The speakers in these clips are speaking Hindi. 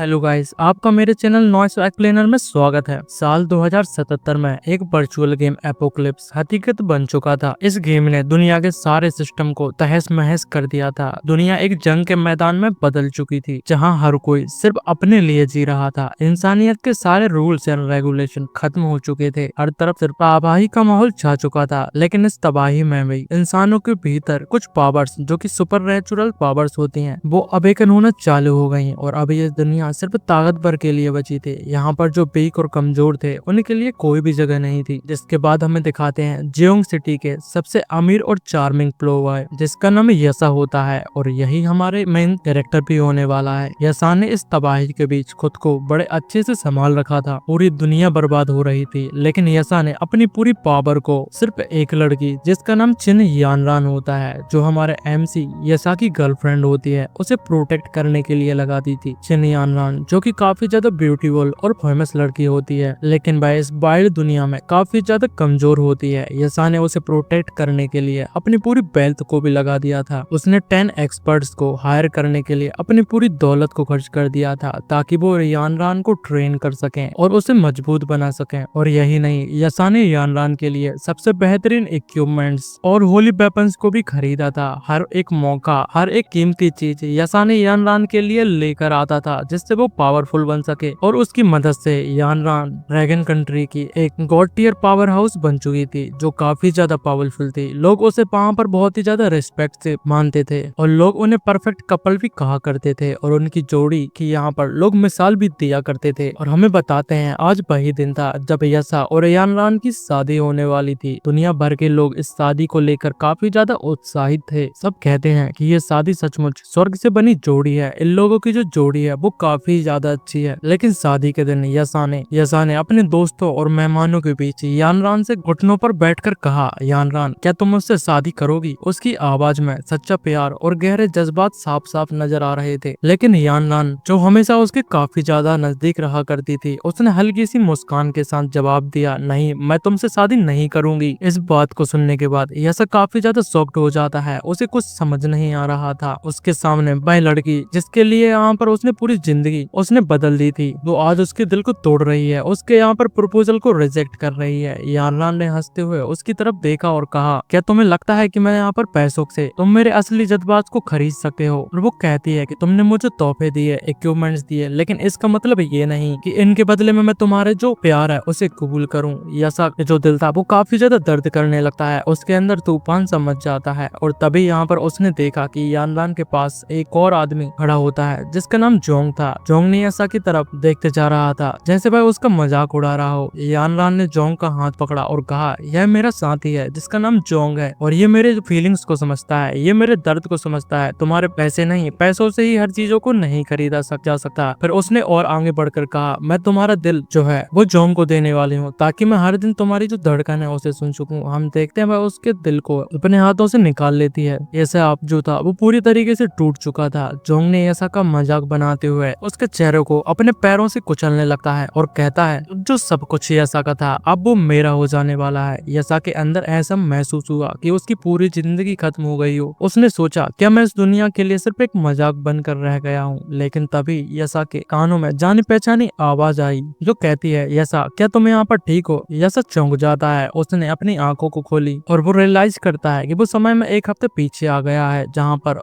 हेलो गाइस, आपका मेरे चैनल नॉइस एक्सप्लेनर में स्वागत है। साल 2077 में एक वर्चुअल गेम एपोकलिप्स हकीकत बन चुका था। इस गेम ने दुनिया के सारे सिस्टम को तहस महस कर दिया था। दुनिया एक जंग के मैदान में बदल चुकी थी, जहां हर कोई सिर्फ अपने लिए जी रहा था। इंसानियत के सारे रूल्स एंड रेगुलेशन खत्म हो चुके थे। हर तरफ सिर्फ तबाही का माहौल छा चुका था। लेकिन इस तबाही में भी इंसानों के भीतर कुछ पावर्स, जो कि सुपर नेचुरल पावर्स होती हैं, वो अवेकन होना चालू हो गई और अभी ये दुनिया सिर्फ ताकतवर के लिए बची थी। यहाँ पर जो वीक और कमजोर थे उनके लिए कोई भी जगह नहीं थी। जिसके बाद हमें दिखाते हैं जियोंग सिटी के सबसे अमीर और चार्मिंग प्लो बॉय, जिसका नाम यसा होता है और यही हमारे मेन कैरेक्टर भी होने वाला है। यसा ने इस तबाही के बीच खुद को बड़े अच्छे से संभाल रखा था। पूरी दुनिया बर्बाद हो रही थी, लेकिन यसा ने अपनी पूरी पावर को सिर्फ एक लड़की, जिसका नाम चिन यानरान होता है, जो हमारे MC यसा की गर्लफ्रेंड होती है, उसे प्रोटेक्ट करने के लिए लगा दी थी। चिन यानरान जो कि काफी ज्यादा ब्यूटीफुल और फेमस लड़की होती है, लेकिन वह इस वाइल्ड दुनिया में काफी ज्यादा कमजोर होती है। यसा ने उसे प्रोटेक्ट करने के लिए अपनी पूरी वेल्थ को भी लगा दिया था। उसने 10 एक्सपर्ट्स को हायर करने के लिए अपनी पूरी दौलत को खर्च कर दिया था, ताकि वो यानरान को ट्रेन कर सकें और उसे मजबूत बना सकें। और यही नहीं, यसा ने यानरान के लिए सबसे बेहतरीन इक्विपमेंट्स और होली वेपन्स को भी खरीदा था। हर एक मौका, हर एक कीमती चीज यसा ने यानरान के लिए लेकर आता था, जिससे वो पावरफुल बन सके। और उसकी मदद से यानरान ड्रैगन कंट्री की एक गॉड टियर पावर हाउस बन चुकी थी, जो काफी ज्यादा पावरफुल थी। लोग उसे वहाँ पर बहुत ही ज्यादा रिस्पेक्ट से मानते थे और लोग उन्हें परफेक्ट कपल भी कहा करते थे और उनकी जोड़ी की यहाँ पर लोग मिसाल भी दिया करते थे। और हमें बताते हैं आज वही दिन था जब यसा और यानरान की शादी होने वाली थी। दुनिया भर के लोग इस शादी को लेकर काफी ज्यादा उत्साहित थे। सब कहते हैं कि ये शादी सचमुच स्वर्ग से बनी जोड़ी है। इन लोगों की जो जोड़ी है वो काफी ज्यादा अच्छी है। लेकिन शादी के दिन यसा ने अपने दोस्तों और मेहमानों के बीच यानरान से घुटनों पर बैठकर कहा, यानरान क्या तुम मुझसे शादी करोगी? उसकी आवाज में सच्चा प्यार और गहरे जज्बात साफ साफ नजर आ रहे थे। लेकिन यानरान, जो हमेशा उसके काफी ज्यादा नजदीक रहा करती थी, उसने हल्की सी मुस्कान के साथ जवाब दिया, नहीं, मैं तुमसे शादी नहीं करूंगी। इस बात को सुनने के बाद यसा काफी ज्यादा शॉक्ड हो जाता है। उसे कुछ समझ नहीं आ रहा था। उसके सामने वह लड़की जिसके लिए यहाँ पर उसने पूरी जिंदगी उसने बदल दी थी, वो आज उसके दिल को तोड़ रही है, उसके यहाँ पर प्रपोजल को रिजेक्ट कर रही है। यानरान ने हंसते हुए उसकी तरफ देखा और कहा, क्या तुम्हें लगता है कि मैं यहाँ पर पैसों से तुम मेरे असली जज्बात को खरीद सकते हो? और वो कहती है कि तुमने मुझे तोहफे दिए, इक्विपमेंट्स दिए, लेकिन इसका मतलब ये नहीं कि इनके बदले में मैं तुम्हारे जो प्यार है उसे कबूल करूँ। यसा जो दिल था वो काफी ज्यादा दर्द करने लगता है, उसके अंदर तूफान सा मच जाता है। और तभी यहाँ पर उसने देखा कि यानरान के पास एक और आदमी खड़ा होता है, जिसका नाम जोंग था। जोंग ने यसा की तरफ देखते जा रहा था, जैसे वह उसका मजाक उड़ा रहा हो। यानरान ने जोंग का हाथ पकड़ा और कहा, यह मेरा साथी है जिसका नाम जोंग है और ये मेरे फीलिंग्स को समझता है, ये मेरे दर्द को समझता है। तुम्हारे पैसे नहीं, पैसों से ही हर चीजों को नहीं खरीदा जा सकता। फिर उसने और आगे बढ़कर कहा, मैं तुम्हारा दिल जो है वो जोंग को देने वाली हूँ, ताकि मैं हर दिन तुम्हारी जो धड़कन है उसे सुन सकूं। हम देखते हैं वह उसके दिल को अपने हाथों से निकाल लेती है। यसा आप जो था वो पूरी तरीके से टूट चुका था। जोंग ने यसा का मजाक बनाते हुए उसके चेहरे को अपने पैरों से कुचलने लगता है और कहता है, जो सब कुछ यसा का था अब वो मेरा हो जाने वाला है। यसा के अंदर ऐसा महसूस हुआ कि उसकी पूरी जिंदगी खत्म हो गई हो। उसने सोचा, क्या मैं इस दुनिया के लिए सिर्फ एक मजाक बनकर रह गया हूँ? लेकिन तभी यसा के कानों में जानी पहचानी आवाज आई, जो कहती है, यसा क्या तुम यहाँ पर ठीक हो? यसा चौंक जाता है। उसने अपनी आंखों को खोली और वो रियलाइज करता है कि वो समय में एक हफ्ते पीछे आ गया है, जहाँ पर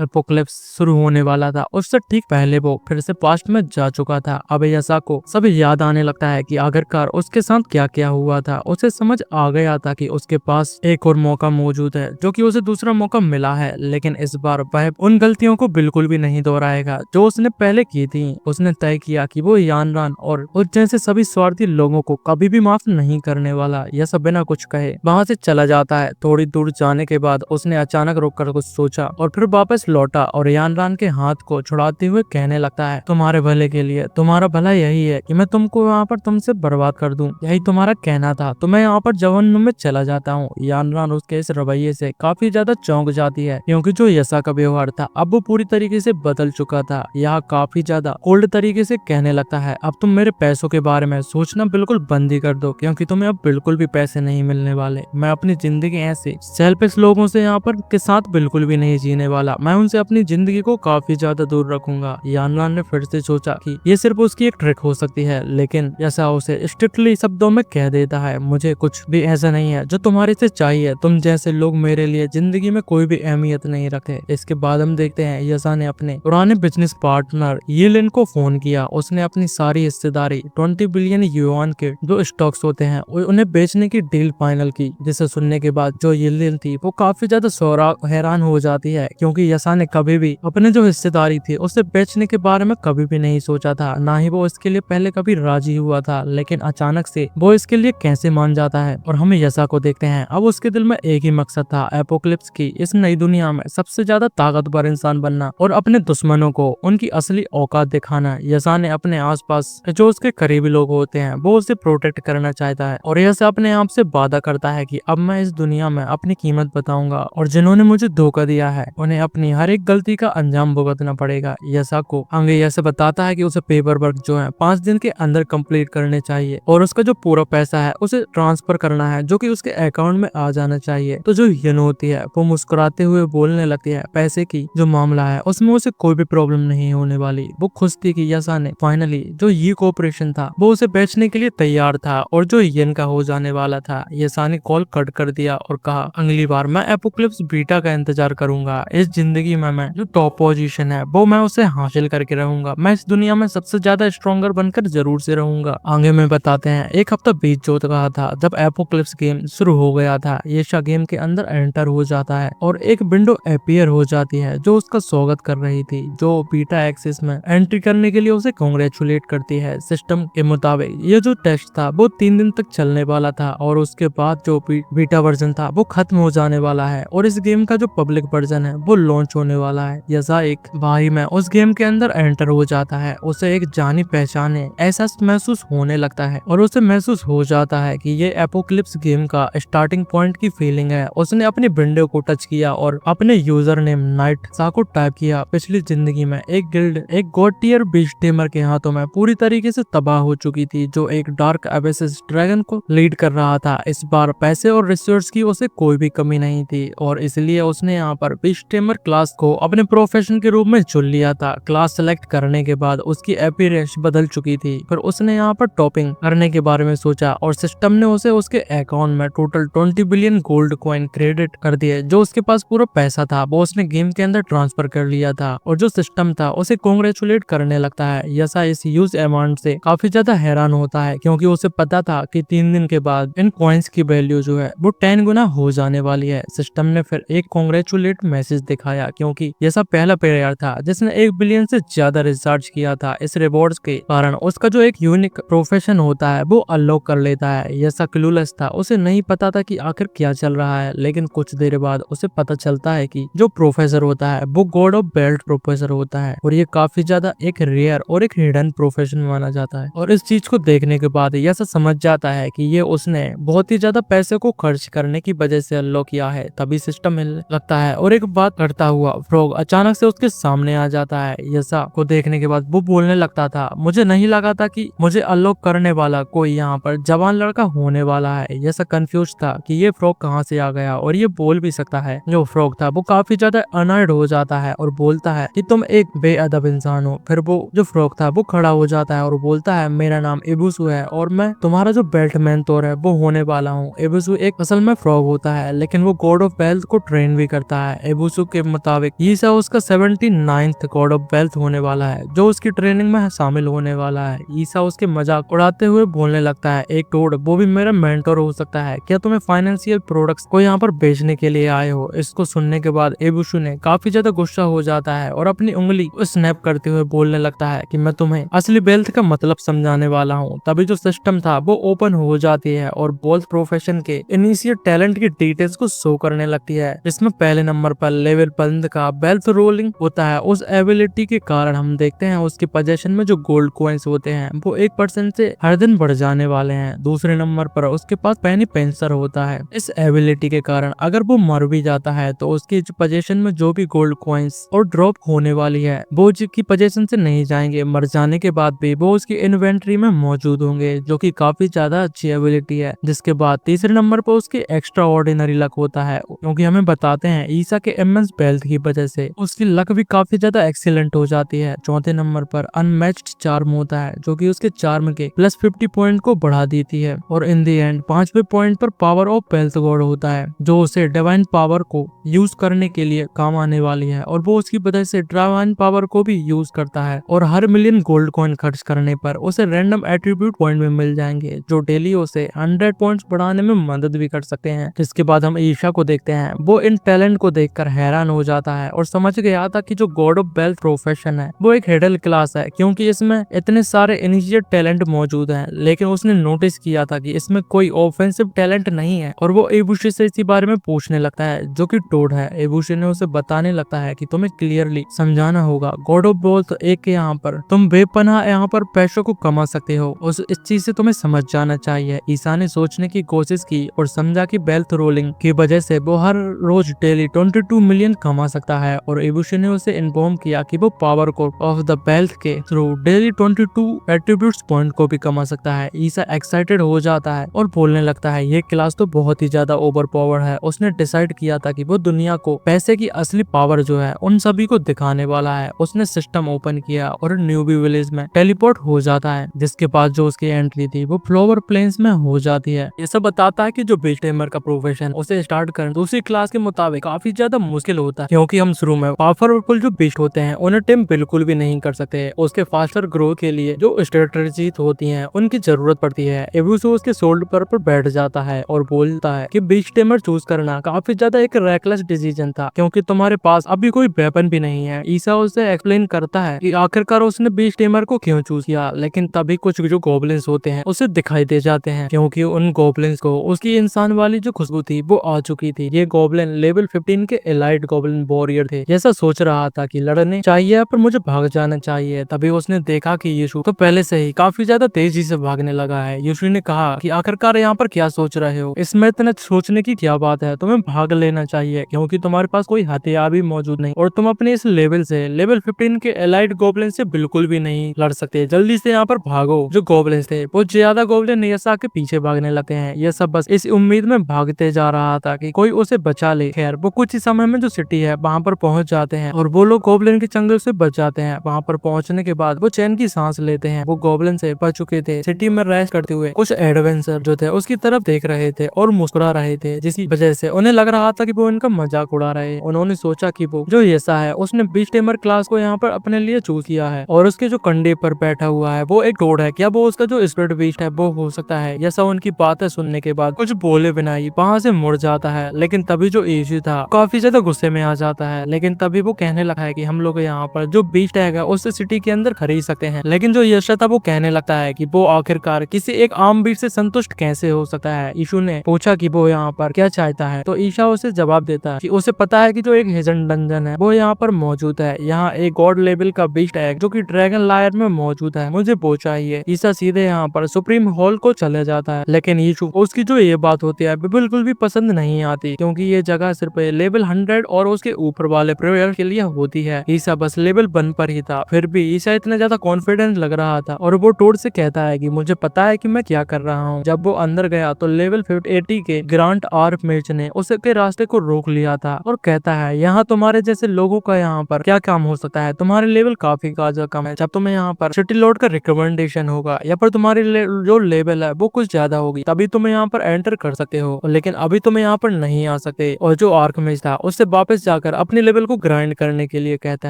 एपोकलिप्स शुरू होने वाला था। उससे ठीक पहले वो फिर से पास्ट में जा चुका था। अब यसा को सब याद आने लगता है कि आखिरकार उसके साथ क्या क्या हुआ था। उसे समझ आ गया था कि उसके पास एक और मौका मौजूद है, जो कि उसे दूसरा मौका मिला है, लेकिन इस बार वह उन गलतियों को बिल्कुल भी नहीं दोहराएगा जो उसने पहले की थी। उसने तय किया कि वो यानरान और उस जैसे सभी स्वार्थी लोगों को कभी भी माफ नहीं करने वाला। यह बिना कुछ कहे वहाँ से चला जाता है। थोड़ी दूर जाने के बाद उसने अचानक रुककर कुछ सोचा और फिर वापस लौटा और यानरान के हाथ को छुड़ाते हुए कहने लगता है, तुम्हारे भले के लिए, तुम्हारा भला यही है कि मैं तुमको यहाँ पर तुमसे बर्बाद कर दूं, यही तुम्हारा कहना था, तो मैं यहाँ पर जहन्नुम में चला जाता हूँ। यानरान उसके इस रवैये से काफी ज्यादा चौंक जाती है, क्योंकि जो यसा का व्यवहार था अब वो पूरी तरीके से बदल चुका था। यह काफी ज्यादा कोल्ड तरीके से कहने लगता है, अब तुम मेरे पैसों के बारे में सोचना बिल्कुल बंद ही कर दो, क्योंकि तुम्हें अब बिल्कुल भी पैसे नहीं मिलने वाले। मैं अपनी जिंदगी ऐसे सेल्फिश लोगों से यहाँ पर के साथ बिल्कुल भी नहीं जीने वाला। मैं उनसे अपनी जिंदगी को काफी ज्यादा दूर रखूंगा। यानरान ने फिर से सोचा कि ये सिर्फ उसकी एक ट्रिक हो सकती है, लेकिन यसा उसे स्ट्रिक्टली शब्दों में कह देता है, मुझे कुछ भी ऐसा नहीं है जो तुम्हारे से चाहिए, तुम जैसे लोग मेरे लिए जिंदगी में कोई भी अहमियत नहीं रखते। इसके बाद हम देखते हैं यसा ने अपने पुराने बिजनेस पार्टनर यिलिन को फोन किया। उसने अपनी सारी हिस्सेदारी 20 बिलियन युआन के जो स्टॉक्स होते हैं उन्हें बेचने की डील फाइनल की, जिसे सुनने के बाद जो यिलिन थी वो काफी ज्यादा हैरान हो जाती है, क्योंकि यसा ने कभी भी अपने जो हिस्सेदारी थी उसे बेचने के बारे में कभी भी नहीं सोचा था, ना ही वो इसके लिए पहले कभी राजी हुआ था। लेकिन अचानक से वो इसके लिए कैसे मान जाता है और हम यसा को देखते हैं। अब उसके दिल में एक ही मकसद था, एपोक्लिप्स की इस नई दुनिया में सबसे ज्यादा ताकतवर इंसान बनना और अपने दुश्मनों को उनकी असली औकात दिखाना। यसा ने अपने आसपास जो उसके करीबी लोग होते हैं वो उसे प्रोटेक्ट करना चाहता है और यसा अपने आप से वादा करता है कि अब मैं इस दुनिया में अपनी कीमत बताऊंगा और जिन्होंने मुझे धोखा दिया है उन्हें अपनी हर एक गलती का अंजाम भुगतना पड़ेगा। यसा को आगे यसा बताता है कि उसे पेपर वर्क जो है 5 दिन के अंदर कंप्लीट करने चाहिए और उसका जो पूरा पैसा है उसे ट्रांसफर करना है, जो कि उसके अकाउंट में आ जाना चाहिए। तो जो यन होती है वो मुस्कुराते हुए बोलने लगती है, पैसे की जो मामला है उसमें उसे कोई भी प्रॉब्लम नहीं होने वाली। वो खुश थी कि यसा ने फाइनली जो ये कॉर्पोरेशन था वो उसे बेचने के लिए तैयार था और जो यन का हो जाने वाला था। यसा ने कॉल कट कर दिया और कहा, अगली बार मैं एपोक्लिप्स बीटा का इंतजार करूंगा। इस जिंदगी में मैं जो टॉप पोजीशन है वो मैं उसे हासिल करके रहूंगा। मैं इस दुनिया में सबसे ज्यादा स्ट्रॉन्गर बनकर जरूर से रहूंगा। आगे में बताते हैं एक हफ्ता बीत चुका था जब एपोक्लिप्स गेम शुरू हो गया था। यशा गेम के अंदर एंटर हो जाता है और एक विंडो अपीयर हो जाती है जो उसका स्वागत कर रही थी, जो बीटा एक्सेस में एंट्री करने के लिए उसे कांग्रेचुलेट करती है। सिस्टम के मुताबिक ये जो टेस्ट था वो 3 दिन तक चलने वाला था और उसके बाद जो बीटा वर्जन था वो खत्म हो जाने वाला है और इस गेम का जो पब्लिक वर्जन है वो लॉन्च होने वाला है। यसा एक भाई में उस गेम के अंदर एंटर हो जाता है। उसे एक जानी पहचाने एहसास महसूस होने लगता है और उसे महसूस हो जाता है कि ये एपोक्लिप्स गेम का स्टार्टिंग पॉइंट की फीलिंग है। उसने अपनी विंडो को टच किया और अपने यूजर नेम नाइट सा को टाइप किया। पिछली जिंदगी में एक गिल्ड एक गॉड टियर बीच टेमर के हाथों में पूरी तरीके से तबाह हो चुकी थी, जो एक डार्क एबेसिस ड्रैगन को लीड कर रहा था। इस बार पैसे और रिसोर्स की उसे कोई भी कमी नहीं थी और इसलिए उसने यहाँ पर बीच टेमर क्लास को अपने प्रोफेशन के रूप में चुन लिया था। क्लास सेलेक्ट करने के बाद उसकी अपीयरेंस बदल चुकी थी, फिर उसने यहाँ पर टॉपिंग करने के बारे में सोचा और सिस्टम ने उसे उसके अकाउंट में total 20 billion gold coin credit कर दिए। जो उसके पास पूरा पैसा था वो उसने गेम के अंदर ट्रांसफर कर लिया था और जो सिस्टम था उसे कांग्रेचुलेट करने लगता है। यसा इस ह्यूज अमाउंट से काफी ज्यादा हैरान होता है, क्योंकि उसे पता था कि 3 दिन के बाद इन कॉइन्स की वैल्यू जो है वो 10 गुना हो जाने वाली है। सिस्टम ने फिर एक कांग्रेचुलेट मैसेज दिखाया, क्योंकि यसा पहला प्लेयर था जिसने 1 बिलियन से ज्यादा रिचार्ज किया था। इस रिवॉर्ड्स के कारण उसका जो एक यूनिक प्रोफेशन होता है वो अनलॉक कर लेता है। यसा क्लूलेस था, उसे नहीं पता था कि आखिर क्या चल रहा है, लेकिन कुछ देर बाद उसे पता चलता है कि जो प्रोफेसर होता है वो गॉड ऑफ बेल्ट प्रोफेसर होता है और ये काफी ज्यादा एक रेयर और एक हिडन प्रोफेशन माना जाता है। और इस चीज को देखने के बाद यसा समझ जाता है कि ये उसने बहुत ही ज्यादा पैसे को खर्च करने की वजह से अनलॉक किया है, तभी सिस्टम मिलने लगता है। और एक बात करता हुआ फ्रॉग अचानक से उसके सामने आ जाता है। यसा को देखने के बाद वो बोलने लगता था, मुझे नहीं लगा था कि मुझे अनलॉक करने वाला कोई यहाँ पर जवान लड़का होने वाला है। यसा कंफ्यूज था कि ये फ्रॉग कहाँ से आ गया और ये बोल भी सकता है। जो फ्रॉग था वो काफी ज्यादा अनर्ड हो जाता है और बोलता है कि तुम एक बेअदब इंसान हो। फिर वो जो फ्रॉग था वो खड़ा हो जाता है और बोलता है, मेरा नाम इबुसु है और मैं तुम्हारा जो बेल्ट मेंटोर है वो होने वाला हूँ। इबुसु एक असल में फ्रॉग होता है, लेकिन वो गॉड ऑफ बेल्ट को ट्रेन भी करता है। इबुसु के मुताबिक यीसा उसका 79th गॉड ऑफ बेल्ट होने वाला है, जो उसकी ट्रेनिंग में शामिल होने वाला है। ईसा उसके मजाक उड़ाते हुए बोलने लगता है, एक टोड वो भी मेरा मेंटर हो सकता है, क्या तुम्हें फाइनेंशियल प्रोडक्ट्स को यहाँ पर बेचने के लिए आए हो? इसको सुनने के बाद इबुसु ने काफी ज्यादा गुस्सा हो जाता है और अपनी उंगली स्नैप करते हुए बोलने लगता है कि मैं तुम्हें असली वेल्थ का मतलब समझाने वाला हूँ। तभी जो सिस्टम था वो ओपन हो जाती है और बोल्थ प्रोफेशन के इनिशियल टैलेंट की डिटेल्स को शो करने लगती है, जिसमें पहले नंबर पर लेवल 15 का वेल्थ रोलिंग होता है। उस एबिलिटी के कारण हम देखते हैं उसके पोजीशन में जो गोल्ड कॉइन्स होते हैं वो 1% से हर दिन बढ़ जाने वाले हैं। दूसरे नंबर पर उसके पास पेनी पेंसर होता है। इस एबिलिटी के कारण अगर वो मर भी जाता है तो उसकी पोजीशन में जो भी गोल्ड कॉइन्स और ड्रॉप होने वाली है वो की पोजीशन से नहीं जाएंगे। मर जाने के बाद भी वो उसकी इन्वेंट्री में मौजूद होंगे, जो कि काफी ज्यादा अच्छी एबिलिटी है। जिसके बाद तीसरे नंबर पर उसके एक्स्ट्रा ऑर्डिनरी लक होता है, क्योंकि हमें बताते हैं ईसा के इमेंस वेल्थ की वजह से उसकी लक भी काफी ज्यादा एक्सीलेंट हो जाती है। है। चौथे नंबर पर अनमैच्ड चार्म होता है जो कि उसके चार्म के प्लस 50 पॉइंट को बढ़ा देती है। और इन दी एंड पांचवे पॉइंट पर पावर ऑफ वेल्थ गॉड होता है जो उसे डिवाइन पावर को यूज करने के लिए काम आने वाली है और वो उसकी वजह से डिवाइन पावर को भी यूज करता है। और हर मिलियन गोल्ड कॉइन खर्च करने पर उसे रैंडम एट्रीब्यूट पॉइंट में मिल जाएंगे जो डेली उसे 100 पॉइंट्स बढ़ाने में मदद भी कर सकते हैं। जिसके बाद हम ईशा को देखते हैं। वो इन टैलेंट को देखकर हैरान हो जाता है और समझ गया था कि जो गॉड ऑफ वेल्थ प्रोफेशन है वो एक हिडन क्लास है क्योंकि इसमें इतने सारे इनिशिएट टैलेंट मौजूद हैं। लेकिन उसने नोटिस किया था कि इसमें कोई ऑफेंसिव टैलेंट नहीं है और वो एबुशी से इसी बारे में पूछने लगता है जो कि टोड है। एबुशी ने उसे बताने लगता है कि तुम्हें क्लियरली समझाना होगा गॉड ऑफ वेल्थ एक के यहाँ पर तुम बेपनाह यहाँ पर पैसों को कमा सकते हो। इस चीज से तुम्हें समझ जाना चाहिए। ईसा ने सोचने की कोशिश की और समझा कि वेल्थ रोलिंग की वजह से वो हर रोज डेली 22 मिलियन कमा सकता है। और एबुशी ने उसे इन्फॉर्म किया कि वो power code of the wealth के थ्रू डेली 22 एट्रीब्यूट्स पॉइंट को भी कमा सकता है। ईसा एक्साइटेड हो जाता है और बोलने लगता है ये क्लास तो बहुत ही ज्यादा ओवर पावर है। उसने डिसाइड किया था कि वो दुनिया को पैसे की असली पावर जो है उन सभी को दिखाने वाला है। उसने सिस्टम ओपन किया और न्यूबी विलेज में टेलीपोर्ट हो जाता है जिसके बाद जो उसकी एंट्री थी वो फ्लोवर प्लेन्स में हो जाती है। ये सब बताता है कि जो बीच टेमर का प्रोफेशन उसे स्टार्ट करना दूसरी क्लास के मुताबिक काफी ज्यादा मुश्किल होता है क्योंकि हम शुरू में पावरफुल जो बीस्ट होते हैं उन्हें टेम बिल्कुल भी नहीं कर सकते। उसके फास्टर ग्रोथ के लिए जो स्ट्रेटजी होती हैं उनकी जरूरत पड़ती है। एबुसो उसके शोल्डर पर बैठ जाता है और बोलता है कि बीच टेमर चूज करना काफी ज्यादा एक रेकलेस डिसीजन था क्योंकि तुम्हारे पास अभी कोई वेपन भी नहीं है। ईसा उसे एक्सप्लेन करता है कि आखिरकार उसने बीच टेमर को क्यों चूज किया। लेकिन तभी कुछ जो गॉब्लिन्स होते हैं उसे दिखाई दे जाते हैं क्योंकि उन गॉब्लिन्स को उसकी इंसान वाली जो खुशबू थी वो आ चुकी थी। ये गॉब्लिन लेवल 15 के एलाइट गॉब्लिन वॉरियर थे। जैसा सोच रहा था कि लड़ने चाहिए पर मुझे भाग जाना चाहिए। तभी उसने देखा कि यीशु तो पहले से ही काफी ज्यादा तेजी से भागने लगा है। यीशु ने कहा कि आखिरकार यहाँ पर क्या सोच रहे हो, इसमें इतने सोचने की क्या बात है, तुम्हें भाग लेना चाहिए क्योंकि तुम्हारे पास कोई हथियार भी मौजूद नहीं और तुम अपने इस लेवल से लेवल 15 के एलाइट गॉब्लिन से बिल्कुल भी नहीं लड़ सकते। जल्दी से यहाँ पर भागो। जो गॉब्लिन थे वो ज्यादा गॉब्लिन नियसा के पीछे भागने लगते हैं। ये सब बस इस उम्मीद में भागते जा रहा था कि कोई उसे बचा ले। खैर वो कुछ ही समय में जो सिटी है वहाँ पर पहुंच जाते हैं और वो लोग गॉब्लिन के चंगुल से बच जाते हैं। वहाँ पर पहुंचने के बाद वो चैन की सांस लेते हैं। वो गॉब्लिन से बच चुके थे। सिटी में रेस्ट करते हुए कुछ एडवेंचर जो थे उसकी तरफ देख रहे थे और मुस्कुरा रहे थे जिसकी वजह से उन्हें लग रहा था कि वो इनका मजाक उड़ा रहे। उन्होंने सोचा कि वो जो येसा है उसने बीच टेमर क्लास को यहाँ पर अपने लिए चूज किया है और उसके जो कंधे पर बैठा हुआ है वो एक टोड है। क्या वो उसका जो स्पिरिट बीस्ट है वो हो सकता है। येसा उनकी बातें सुनने के बाद कुछ बोले बिना ही वहाँ से मुड़ जाता है। लेकिन तभी जो इशू था काफी ज्यादा गुस्से में आ जाता है। लेकिन तभी वो कहने लगा है कि हम लोग यहाँ पर जो बीच टैग है उससे सिटी के अंदर खरीद सकते हैं। लेकिन जो यशा था वो कहने लगता है कि वो आखिरकार किसी एक आम बीच से संतुष्ट कैसे हो सकता है। ईशु ने पूछा कि वो यहाँ पर क्या चाहता है तो ईशा उसे जवाब देता है कि उसे पता है कि जो एक हिडन डंजन है वो यहाँ पर मौजूद है। यहाँ एक गॉड लेवल का बीस्ट है जो कि ड्रैगन लायर में मौजूद है, मुझे वो चाहिए। ईशा सीधे यहाँ पर सुप्रीम हॉल को चले जाता है। लेकिन ईशु उसकी जो ये बात होती है बिल्कुल भी पसंद नहीं आती क्योंकि ये जगह सिर्फ लेवल 100 और उसके ऊपर वाले प्लेयर के लिए होती है। ईशा बस लेवल 1 पर ही था। फिर भी ईशा इतना ज्यादा कॉन्फिडेंट लग रहा था और वो टोड से कहता है कि मुझे पता है कि मैं क्या कर रहा हूँ। जब वो अंदर गया तो लेवल 80 के ग्रांट आर्क मेज ने उसके रास्ते को रोक लिया था और कहता है यहाँ तुम्हारे जैसे लोगों का यहाँ पर क्या काम हो सकता है, तुम्हारे लेवल काफी ज्यादा कम है। जब तुम्हें यहाँ पर सिटी लॉर्ड का रिकमेंडेशन होगा या पर तुम्हारी जो लेवल है वो कुछ ज्यादा होगी तभी तुम यहाँ पर एंटर कर सकते हो, लेकिन अभी तुम यहाँ पर नहीं आ सकते। और जो आर्कमेज था उससे वापस जाकर अपने लेवल को ग्राइंड करने के लिए कहता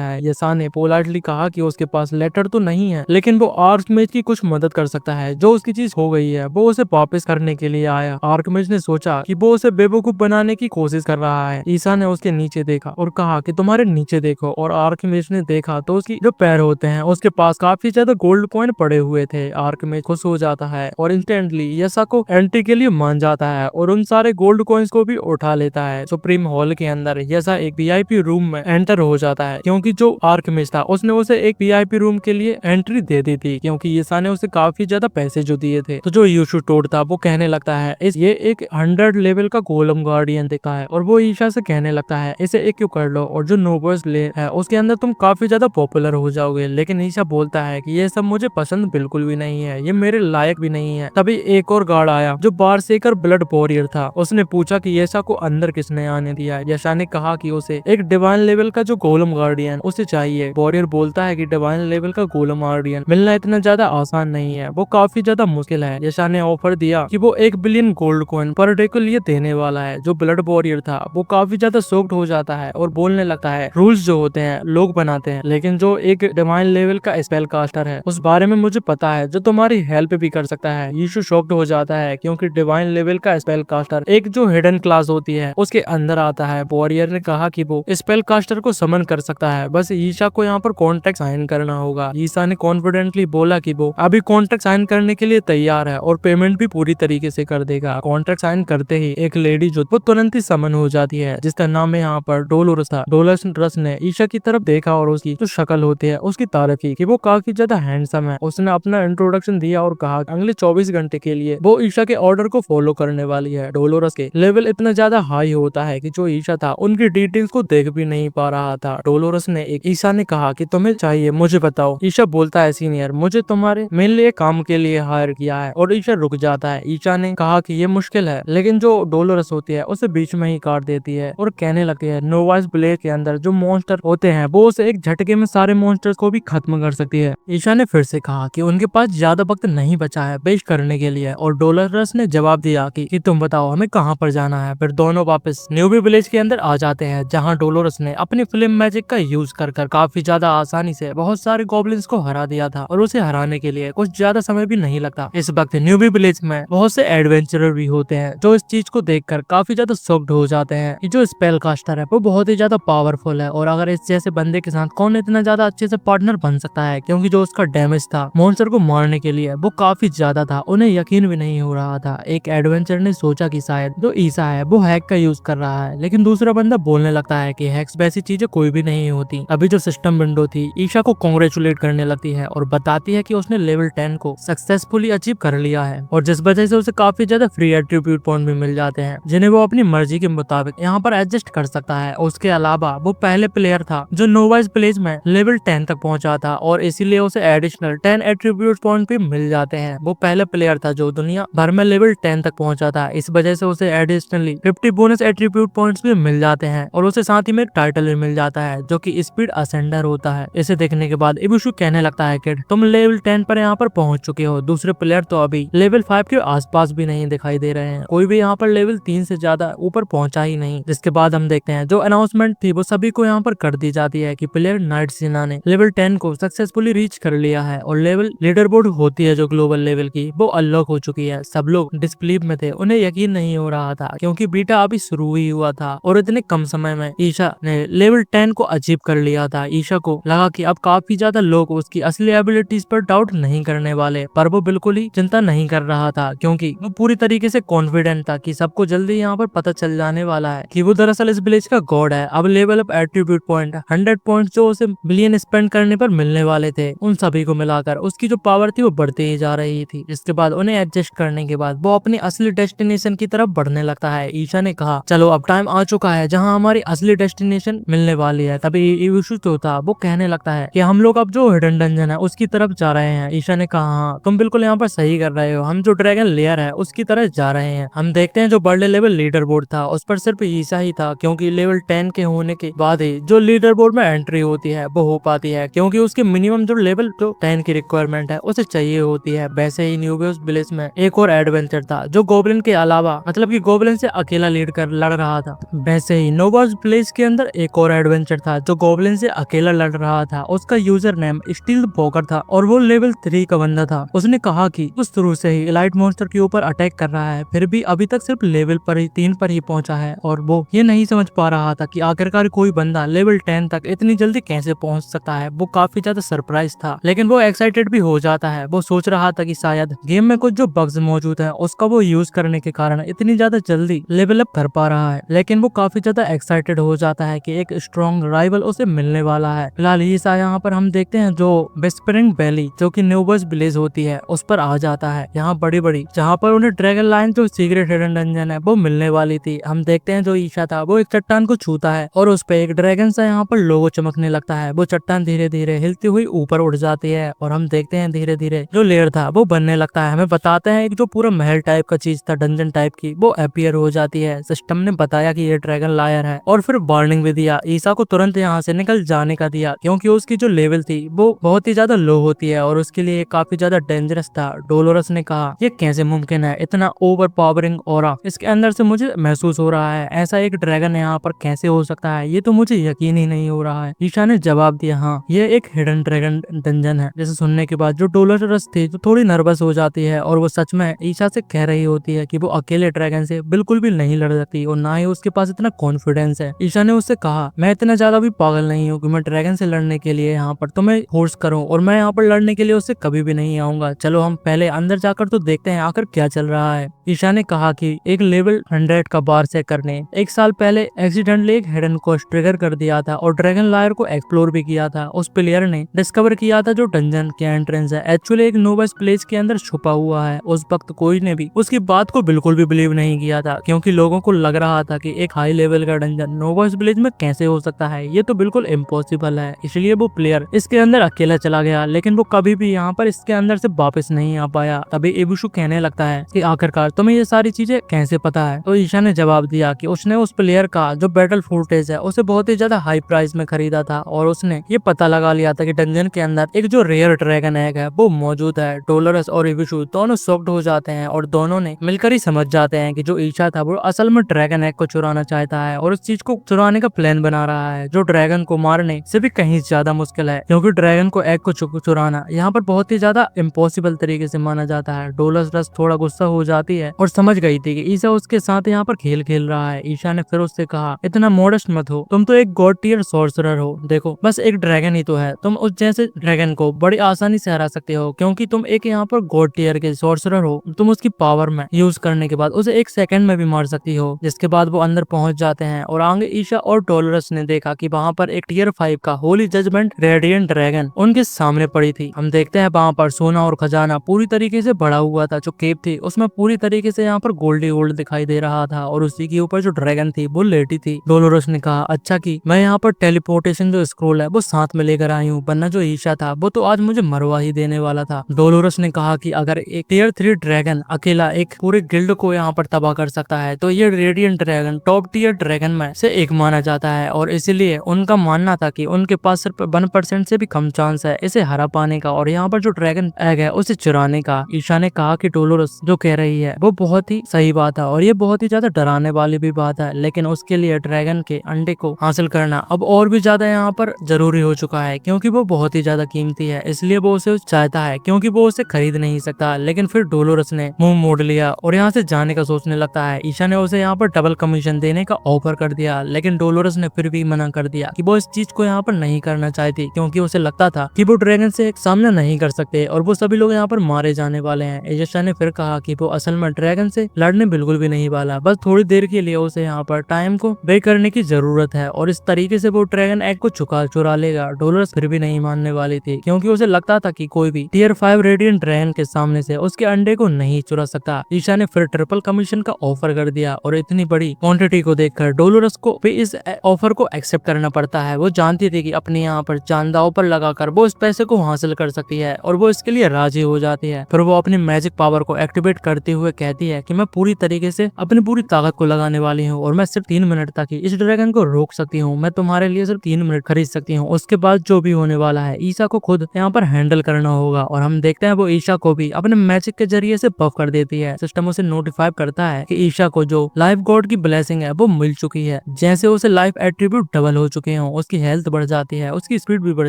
है। येसा ने पोलाइटली कहा कि उसके पास लेटर तो नहीं है लेकिन वो आर्कमेज की कुछ मदद कर सकता है। जो उसकी चीज हो गई है वो उसे वापस करने के लिए आया। आर्कमेज ने सोचा कि वो उसे बेवकूफ बनाने की कोशिश कर रहा है। ईसा ने उसके नीचे देखा और कहा कि तुम्हारे नीचे देखो और आर्कमेज ने देखा तो उसकी जो पैर होते हैं उसके पास काफी ज्यादा गोल्ड कॉइन पड़े हुए थे। आर्कमेज खुश हो जाता है और इंस्टेंटली येसा को एंट्री के लिए मान जाता है और उन सारे गोल्ड कॉइन्स को भी उठा लेता है। सुप्रीम हॉल के अंदर येसा एक वीआईपी रूम में एंटर हो जाता है क्योंकि जो आर्कमेज था उसने उसे एक वीआईपी रूम के लिए एंट्री दे दी थी क्योंकि येसा ने उसे काफी ज्यादा पैसे जो दिए थे। तो जो यूशु टोड था वो कहने लगता है ये एक 100 लेवल का गोलम गार्डियन देखा है और वो ईशा से कहने लगता है इसे एक क्यों कर लो और जो नोबर्स ले है उसके अंदर तुम काफी ज्यादा पॉपुलर हो जाओगे। लेकिन ईशा बोलता है कि ये सब मुझे पसंद बिल्कुल भी नहीं है, ये मेरे लायक भी नहीं है। तभी एक और गार्ड आया जो बारसेकर ब्लड वॉरियर था। उसने पूछा कि येसा को अंदर किसने आने दिया। येसा ने कहा कि उसे एक डिवाइन लेवल का जो गोलम गार्डियन उसे चाहिए। वॉरियर बोलता है कि डिवाइन लेवल का गोलम आर्डियन मिलना इतना ज्यादा आसान नहीं है, वो काफी ज्यादा मुश्किल है। ईशा ने ऑफर दिया कि वो 1 billion gold coin per day के लिए देने वाला है। जो ब्लड वॉरियर था वो काफी ज्यादा शॉक्ड हो जाता है और बोलने लगता है रूल्स जो होते हैं लोग बनाते हैं, लेकिन जो एक डिवाइन लेवल का स्पेल कास्टर है उस बारे में मुझे पता है जो तुम्हारी हेल्प भी कर सकता है। यीशु शॉक्ड हो जाता है क्योंकि डिवाइन लेवल का स्पेल कास्टर एक जो हिडन क्लास होती है उसके अंदर आता है। वॉरियर ने कहा कि वो स्पेल कास्टर को समन कर सकता है, बस ईशा को यहाँ पर कॉन्ट्रैक्ट साइन करना होगा। ईशा ने कॉन्फिडेंटली बोला कि वो अभी कॉन्ट्रैक्ट साइन करने के लिए तैयार है और पेमेंट भी पूरी तरीके से कर देगा। कॉन्ट्रैक्ट साइन करते ही एक लेडी जो वो तुरंत ही समन हो जाती है जिसका नाम है यहाँ पर डोलोरस था। डोलोरस ने ईशा की तरफ देखा और उसकी जो शक्ल होती है उसकी तारीफ की कि वो काफी ज्यादा हैंडसम है। उसने अपना इंट्रोडक्शन दिया और कहा अगले 24 घंटे के लिए वो ईशा के ऑर्डर को फॉलो करने वाली है। डोलोरस के लेवल इतना ज्यादा हाई होता है कि जो ईशा था उनकी डिटेल्स को देख भी नहीं पा रहा था। डोलोरस ने ईशा ने कहा कि तुम्हें चाहिए मुझे बताओ। ईशा बोलता है सीनियर मुझे तुम्हारे मेन लिए काम के लिए हायर किया है, और ईशा रुक जाता है। ईशा ने कहा कि ये मुश्किल है, लेकिन जो डोलोरस होती है उसे बीच में ही काट देती है और कहने लगती है नोवाइस ब्लेड के अंदर जो मॉन्स्टर होते हैं वो उसे एक झटके में सारे मॉन्स्टर्स को भी खत्म कर सकती है। ईशा ने फिर से कहा कि उनके पास ज्यादा वक्त नहीं बचा है पेश करने के लिए, और डोलोरस ने जवाब दिया कि तुम बताओ हमें कहाँ पर जाना है। फिर दोनों वापस न्यूबी विलेज के अंदर आ जाते हैं जहाँ डोलोरस ने अपनी फिल्म मैजिक का यूज कर काफी ज्यादा आसानी से बहुत सारे गॉब्लिन्स को हरा दिया था, और उसे हराने के लिए कुछ ज्यादा समय भी नहीं लगता। इस वक्त न्यूबी विलेज में बहुत से एडवेंचरर भी होते हैं जो इस चीज को देखकर काफी ज्यादा शॉक्ड हो जाते हैं कि जो स्पेल कास्टर है वो बहुत ही ज्यादा पावरफुल है, और अगर इस जैसे बंदे के साथ कौन इतना ज्यादा अच्छे से पार्टनर बन सकता है, क्योंकि जो उसका डैमेज था मॉन्स्टर को मारने के लिए वो काफी ज्यादा था। उन्हें यकीन भी नहीं हो रहा था। एक एडवेंचर ने सोचा कि शायद जो ईसा है वो हैक का यूज कर रहा है, लेकिन दूसरा बंदा बोलने लगता है कि हैक्स वैसी चीजें कोई भी नहीं होती। अभी जो सिस्टम विंडो थी ईशा को कांग्रेचुलेट करने लगती है और बताती है कि उसने लेवल 10 को सक्सेसफुली अचीव कर लिया है, और जिस वजह से उसे काफी ज्यादा फ्री एट्रीब्यूट पॉइंट भी मिल जाते हैं जिन्हें वो अपनी मर्जी के मुताबिक यहाँ पर एडजस्ट कर सकता है। उसके अलावा वो पहले प्लेयर था जो नोवाइस विलेज में लेवल 10 तक पहुंचा था, और इसीलिए उसे एडिशनल 10 एट्रीब्यूट पॉइंट भी मिल जाते हैं। वो पहले प्लेयर था जो दुनिया भर में लेवल 10 तक पहुंचा था, इस वजह से उसे एडिशनली 50 बोनस एट्रीब्यूट पॉइंट्स भी मिल जाते हैं, और उसे साथ ही में एक टाइटल भी मिल जाता है जो कि स्पीड असेंडर होता है। इसे देखने के बाद इबुशु कहने लगता है कि तुम लेवल 10 पर यहाँ पर पहुंच चुके हो, दूसरे प्लेयर तो अभी लेवल 5 के आसपास भी नहीं दिखाई दे रहे हैं, कोई भी यहाँ पर लेवल 3 से ज्यादा ऊपर पहुंचा ही नहीं। जिसके बाद हम देखते हैं जो अनाउंसमेंट थी वो सभी को यहाँ पर कर दी जाती है कि प्लेयर नाइट सीना ने लेवल 10 को सक्सेसफुली रीच कर लिया है, और लेवल लीडर बोर्ड होती है जो ग्लोबल लेवल की वो अनलॉक हो चुकी है। सब लोग डिसबिलीव में थे, उन्हें यकीन नहीं हो रहा था क्योंकि बीटा अभी शुरू ही हुआ था और इतने कम समय में ईशा ने लेवल 10 को अचीव कर लिया था। ईशा को लगा कि अब काफी ज्यादा लोग उसकी असली एबिलिटीज पर डाउट नहीं करने वाले, पर वो बिल्कुल ही चिंता नहीं कर रहा था क्योंकि वो पूरी तरीके से कॉन्फिडेंट था कि सबको जल्दी यहाँ पर पता चल जाने वाला है कि वो दरअसल इस विलेज का गॉड है। अब level up attribute point 100 point जो उसे बिलियन स्पेंड करने पर मिलने वाले थे, उन सभी को मिलाकर उसकी जो पावर थी वो बढ़ती ही जा रही थी। इसके बाद उन्हें एडजस्ट करने के बाद वो अपनी असली डेस्टिनेशन की तरफ बढ़ने लगता है। ईशा ने कहा चलो अब टाइम आ चुका है जहाँ हमारी असली डेस्टिनेशन मिलने वाली है। तभी इबुशु जो था वो कहने लगता है कि हम लोग अब जो हिडन डंजन है उसकी तरफ जा रहे हैं। ईशा ने कहा हाँ तुम बिल्कुल यहाँ पर सही कर रहे हो, हम जो ड्रैगन लेयर है उसकी तरफ जा रहे हैं। हम देखते हैं जो बर्डे लेवल लीडर बोर्ड था उस पर सिर्फ ईशा ही था, क्योंकि लेवल 10 के होने के बाद ही जो लीडर बोर्ड में एंट्री होती है वो हो पाती है, क्योंकि उसके मिनिमम जो लेवल जो 10 की रिक्वायरमेंट है उसे चाहिए होती है। वैसे ही न्यूबियस विलेज में एक और एडवेंचर था जो गोब्लिन के अलावा मतलब कि गोब्लिन से अकेला लीड कर लड़ रहा था। वैसे ही नोवास विलेज के अंदर एक और एडवेंचर था जो गोब्लिन से अकेला लड़ रहा था। उसका यूजर नेम स्टील वॉकर था और वो लेवल 3 का बंदा था। उसने कहा कि उस शुरू से ही एलाइट मॉन्स्टर के ऊपर अटैक कर रहा है, फिर भी अभी तक सिर्फ लेवल पर ही 3 पर ही पहुंचा है, और वो ये नहीं समझ पा रहा था कि आखिरकार कोई बंदा लेवल 10 तक इतनी जल्दी कैसे पहुंच सकता है। वो काफी ज्यादा सरप्राइज था, लेकिन वो एक्साइटेड भी हो जाता है। वो सोच रहा था कि शायद गेम में कुछ जो बग्स मौजूद है उसका वो यूज करने के कारण इतनी ज्यादा जल्दी लेवल अप कर पा रहा है, लेकिन वो काफी ज्यादा एक्साइटेड हो जाता है कि एक स्ट्रॉन्ग राइवल उसे मिलने वाला है। फिलहाल ईसा यहाँ पर हम देखते हैं जो विस्परिंग वैली जो कि न्यूबस विलेज होती है उस पर आ जाता है। यहाँ बड़ी बड़ी जहाँ पर उन्हें ड्रैगन लाइन जो सीक्रेट हिडन डंजन है वो मिलने वाली थी। हम देखते हैं जो ईशा था वो एक चट्टान को छूता है और उस पे एक ड्रैगन सा यहाँ पर लोगो चमकने लगता है। वो चट्टान धीरे धीरे हिलती हुई ऊपर उड़ जाती है और हम देखते हैं धीरे धीरे जो लेयर था वो बनने लगता है। हमें बताते हैं एक जो पूरा महल टाइप का चीज था डंजन टाइप की वो अपीयर हो जाती है। सिस्टम ने बताया कि ये ड्रैगन लायर है और फिर वार्निंग भी दिया, ईसा को तुरंत यहाँ से निकल जाने का दिया क्योंकि उसकी जो लेवल थी वो बहुत ही ज्यादा लो होती है और उसके लिए काफी ज्यादा डेंजरस था। डोलोरस ने कहा ये कैसे मुमकिन है, इतना ओवर पावरिंग ऑरा इसके अंदर से मुझे महसूस हो रहा है, ऐसा एक ड्रैगन यहाँ पर कैसे हो सकता है, ये तो मुझे यकीन ही नहीं हो रहा है। ईशा ने जवाब दिया हाँ ये एक हिडन ड्रैगन डंजन है। जैसे सुनने के बाद जो डोलोरस थी तो थोड़ी नर्वस हो जाती है और वो सच में ईशा से कह रही होती है कि वो अकेले ड्रैगन से बिल्कुल भी नहीं लड़ सकती और ना ही उसके पास इतना कॉन्फिडेंस है। ईशा ने उससे कहा मैं इतना ज्यादा भी पागल नहीं हूँ कि मैं ड्रैगन से लड़ने के लिए यहाँ पर तुम्हें फोर्स करूँ, और मैं यहाँ पर लड़ने के लिए उससे कभी भी नहीं आऊंगा। चलो हम पहले अंदर जाकर तो देखते हैं आखिर क्या चल रहा है। ईशा ने कहा कि एक लेवल 100 का बार से करने 1 साल पहले एक्सीडेंटली एक हिडन को ट्रिगर कर दिया था और ड्रैगन लायर को एक्सप्लोर भी किया था। उस प्लेयर ने डिस्कवर किया था जो डंजन के एंट्रेंस है एक्चुअली एक नोबस प्लेस के अंदर छुपा हुआ है। उस वक्त कोई ने भी उसकी बात को बिल्कुल भी बिलीव नहीं किया था क्योंकि लोगों को लग रहा था कि एक हाई लेवल का डंजन नोबस विलेज में कैसे हो सकता है, ये तो बिल्कुल इम्पॉसिबल है। इसलिए वो प्लेयर इसके अंदर अकेला चला गया, लेकिन वो कभी भी यहाँ पर इसके अंदर से वापस नहीं आ पाया। तभी इबुशु कहने लगता है कि आखिरकार तुम्हें ये सारी चीजें कैसे पता है। तो ईशा ने जवाब दिया कि उसने उस प्लेयर का जो बैटल फुटेज है उसे बहुत ही ज्यादा हाई प्राइस में खरीदा था और उसने ये पता लगा लिया था कि डंजन के अंदर एक जो रेयर ड्रैगन एग है वो मौजूद है। डोलोरस और इबुशु दोनों शॉक्ड हो जाते हैं और दोनों ने मिलकर ही समझ जाते हैं कि जो ईशा था वो असल में ड्रैगन एग को चुराना चाहता है और उस चीज को चुराने का प्लान बना रहा है जो ड्रैगन को मारने से भी कहीं ज्यादा मुश्किल है क्योंकि ड्रैगन को एग को चुराना यहाँ पर बहुत ही ज्यादा इम्पॉसिबल तरीके से माना जाता है। डोलोरस थोड़ा गुस्सा हो जाती है और समझ गई थी कि ईशा उसके साथ यहाँ पर खेल खेल रहा है। ईशा ने फिर उससे कहा इतना मॉडेस्ट मत हो, तुम तो एक गॉड टियर सॉर्सरर हो, देखो बस एक ड्रैगन ही तो है, तुम उस जैसे ड्रैगन को बड़ी आसानी से हरा सकते हो क्योंकि तुम एक यहाँ पर गॉड टियर के सॉर्सरर हो। तुम उसकी पावर में यूज करने के बाद उसे 1 सेकंड में भी मार सकती हो। जिसके बाद वो अंदर पहुंच जाते हैं और आगे ईशा और डोलोरस ने देखा कि वहाँ पर एक टियर 5 का होली जजमेंट रेडियंट ड्रैगन उनके सामने पड़ी थी। हम देखते हैं वहाँ पर सोना और खजाना पूरी तरीके से भरा हुआ था। जो केप थी उसमें पूरी तरीके से यहाँ पर गोल्डी गोल्ड दिखाई दे रहा था और उसी के ऊपर जो ड्रैगन थी वो लेटी थी। डोलोरस ने कहा अच्छा कि मैं यहाँ पर टेलीपोर्टेशन जो स्क्रोल है वो साथ में लेकर आई हूँ, वरना जो ईशा था वो तो आज मुझे मरवा ही देने वाला था। डोलोरस ने कहा कि अगर एक टियर 3 ड्रैगन अकेला एक पूरे गिल्ड को यहाँ पर तबाह कर सकता है तो ये radiant dragon top tier dragon में से एक माना जाता है और इसीलिए उनका मानना था कि उनके पास सिर्फ 1% से भी कम चांस है इसे हरा पाने का और यहाँ पर जो ड्रैगन एग है उसे चुराने का। ईशा ने कहा कि डोलोरस जो कह रही है वो बहुत ही सही बात है और ये बहुत ही ज्यादा डराने वाली भी बात है, लेकिन उसके लिए ड्रैगन के अंडे को हासिल करना अब और भी ज्यादा यहाँ पर जरूरी हो चुका है क्योंकि वो बहुत ही ज्यादा कीमती है, इसलिए वो उसे चाहता है क्योंकि वो उसे खरीद नहीं सकता। लेकिन फिर डोलोरस ने मुंह मोड़ लिया और यहाँ से जाने का सोचने लगता है। ईशा ने उसे यहाँ पर डबल कमीशन देने का ऑफर कर दिया, लेकिन डोलोरस ने फिर भी मना कर दिया कि वो इस चीज को यहाँ पर नहीं करना चाहती क्योंकि उसे लगता था कि वो ड्रैगन से सामना नहीं कर सकते और वो सभी लोग यहाँ पर मारे जाने वाले हैं। ईशा ने फिर कहा कि वो असल में ड्रैगन से लड़ने बिल्कुल भी नहीं वाला, बस थोड़ी देर के लिए उसे यहाँ पर टाइम को वेट करने की जरूरत है और इस तरीके से वो ड्रैगन एग को चुरा लेगा। डोलोरस फिर भी नहीं मानने वाली थी क्योंकि उसे लगता था कि कोई भी टियर 5 रेडियंट ड्रैगन के सामने से उसके अंडे को नहीं चुरा सकता। ईशा ने फिर ट्रिपल कमीशन का ऑफर कर दिया और इतनी बड़ी क्वांटिटी को देखकर डोलोरस को भी इस ऑफर को एक्सेप्ट करना पड़ता है। वो जानती थी कि अपने यहाँ पर जान दांव पर लगाकर वो इस पैसे को हासिल कर सकती है और वो इसके लिए राजी हो जाती है। फिर वो अपनी मैजिक पावर को एक्टिवेट करते हुए कहती है कि मैं पूरी तरीके से अपनी पूरी ताकत को लगाने वाली हूँ और मैं सिर्फ 3 मिनट तक ही इस ड्रैगन को रोक सकती हूँ, मैं तुम्हारे लिए सिर्फ 3 मिनट खरीद सकती हूँ, उसके बाद जो भी होने वाला है ईशा को खुद यहाँ पर हैंडल करना होगा। और हम देखते हैं वो ईशा को भी अपने मैजिक के जरिए से बफ कर देती है। सिस्टम उसे नोटिफाई करता है कि ईशा को जो लाइफ गॉड की ब्लेसिंग है वो मिल चुकी है, जैसे उसे लाइफ एट्रीब्यूट डबल हो चुके हों, उसकी हेल्थ बढ़ जाती है, उसकी स्पीड भी बढ़